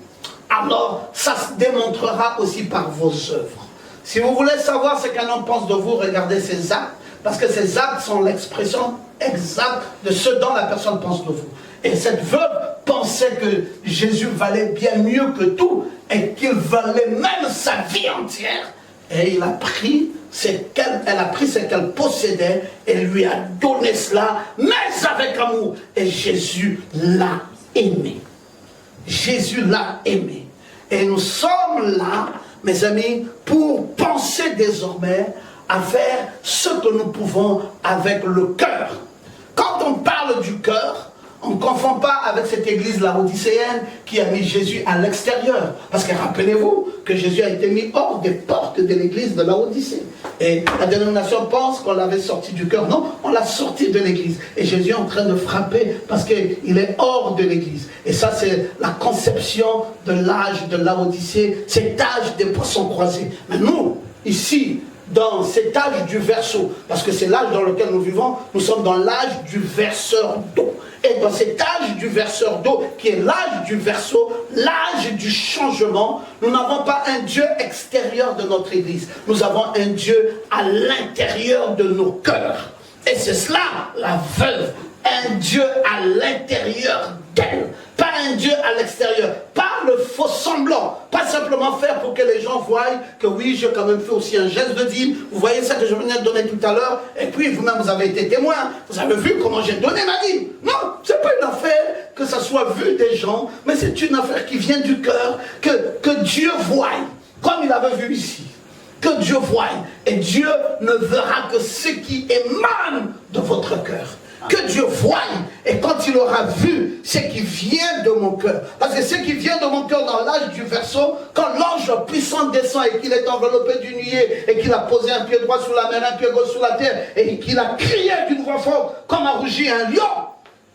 alors ça se démontrera aussi par vos œuvres. Si vous voulez savoir ce qu'un homme pense de vous, regardez ses actes, parce que ces actes sont l'expression exacte de ce dont la personne pense de vous. Et cette veuve pensait que Jésus valait bien mieux que tout, et qu'il valait même sa vie entière. Et il a pris elle a pris ce qu'elle possédait, et lui a donné cela, mais avec amour. Et Jésus l'a aimé. Jésus l'a aimé. Et nous sommes là, mes amis, pour penser désormais à faire ce que nous pouvons avec le cœur. Quand on parle du cœur, on ne confond pas avec cette église laodicéenne qui a mis Jésus à l'extérieur. Parce que rappelez-vous que Jésus a été mis hors des portes de l'église de Laodicée. Et la dénomination pense qu'on l'avait sorti du cœur. Non, on l'a sorti de l'église. Et Jésus est en train de frapper parce qu'il est hors de l'église. Et ça, c'est la conception de l'âge de Laodicée, cet âge des poissons croisés. Mais nous, ici, dans cet âge du verseau, parce que c'est l'âge dans lequel nous vivons, nous sommes dans l'âge du verseur d'eau. Et dans cet âge du verseur d'eau, qui est l'âge du verseau, l'âge du changement, nous n'avons pas un Dieu extérieur de notre église. Nous avons un Dieu à l'intérieur de nos cœurs. Et c'est cela, la veuve. Un Dieu à l'intérieur d'elle. Pas un Dieu à l'extérieur. Pas le faux semblant. Pas simplement faire pour que les gens voient que oui, j'ai quand même fait aussi un geste de dîme. Vous voyez ça que je venais de donner tout à l'heure. Et puis vous-même, vous avez été témoin. Vous avez vu comment j'ai donné ma dîme. Non, c'est pas une affaire que ça soit vu des gens. Mais c'est une affaire qui vient du cœur. Que Dieu voie. Comme il avait vu ici. Que Dieu voie. Et Dieu ne verra que ce qui émane de votre cœur. Que Dieu voie, et quand il aura vu ce qui vient de mon cœur, parce que ce qui vient de mon cœur dans l'âge du verseau, quand l'ange puissant descend et qu'il est enveloppé du nuée, et qu'il a posé un pied droit sous la mer, un pied gauche sous la terre, et qu'il a crié d'une voix forte, comme a rugi un lion,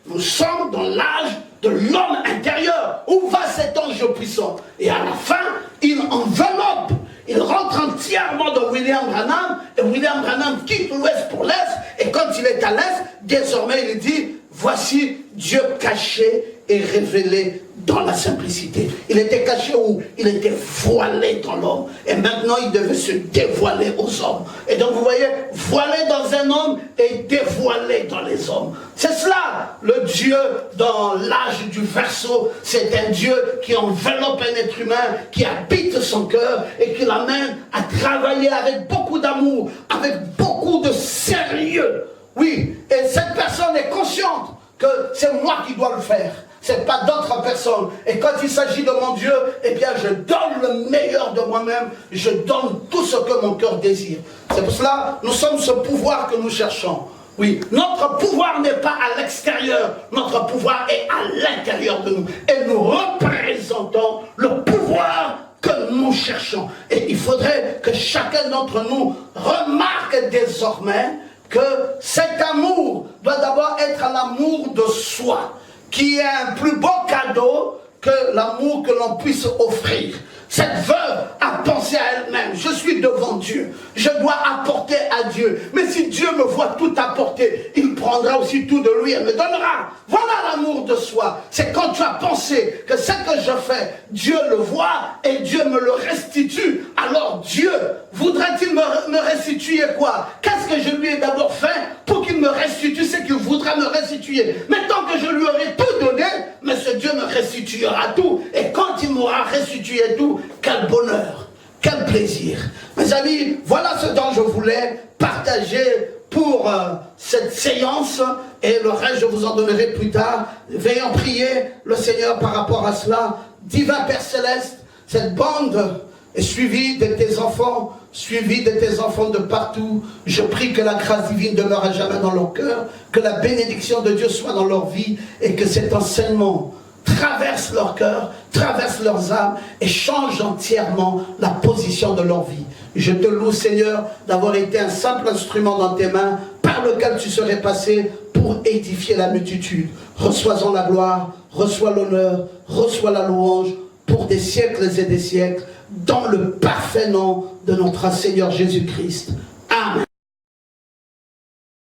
Nous sommes dans l'âge de l'homme intérieur. Où va cet ange puissant? Et à la fin, il enveloppe, il rentre entièrement dans William Branham, et William Branham quitte l'ouest pour l'est, et quand il est à l'est, désormais il dit, voici Dieu caché et révélé dans la simplicité. Il était caché où? Il était voilé dans l'homme. Et maintenant, il devait se dévoiler aux hommes. Et donc, vous voyez, voilé dans un homme et dévoilé dans les hommes. C'est cela, le Dieu dans l'âge du Verseau. C'est un Dieu qui enveloppe un être humain, qui habite son cœur et qui l'amène à travailler avec beaucoup d'amour, avec beaucoup de sérieux. Oui, et cette personne est consciente que c'est moi qui dois le faire. C'est pas d'autres personnes. Et quand il s'agit de mon Dieu, eh bien je donne le meilleur de moi-même. Je donne tout ce que mon cœur désire. C'est pour cela nous sommes ce pouvoir que nous cherchons. Oui, notre pouvoir n'est pas à l'extérieur. Notre pouvoir est à l'intérieur de nous. Et nous représentons le pouvoir que nous cherchons. Et il faudrait que chacun d'entre nous remarque désormais que cet amour doit d'abord être l'amour de soi, qui est un plus beau cadeau que l'amour que l'on puisse offrir. Cette veuve a pensé à elle-même, je suis devant Dieu, je dois apporter à Dieu. Mais si Dieu me voit tout apporter, il prendra aussi tout de lui et me donnera. Voilà l'amour de soi. C'est quand tu as pensé que ce que je fais, Dieu le voit et Dieu me le restitue. Alors Dieu voudra-t-il me restituer quoi? Qu'est-ce que je lui ai d'abord fait pour qu'il me restitue ce qu'il voudra me restituer? Mais tant que je lui aurai tout donné, mais ce Dieu me restituera tout. Et quand il m'aura restitué tout, quel bonheur, quel plaisir. Mes amis, voilà ce dont je voulais partager pour cette séance, et le reste je vous en donnerai plus tard. Veillons prier le Seigneur par rapport à cela. Divin Père Céleste, cette bande est suivie de tes enfants, suivie de tes enfants de partout. Je prie que la grâce divine demeure à jamais dans leur cœur, que la bénédiction de Dieu soit dans leur vie, et que cet enseignement traverse leur cœur, traverse leurs âmes et change entièrement la position de leur vie. Je te loue, Seigneur, d'avoir été un simple instrument dans tes mains par lequel tu serais passé pour édifier la multitude. Reçois-en la gloire, reçois l'honneur, reçois la louange pour des siècles et des siècles, dans le parfait nom de notre Seigneur Jésus-Christ.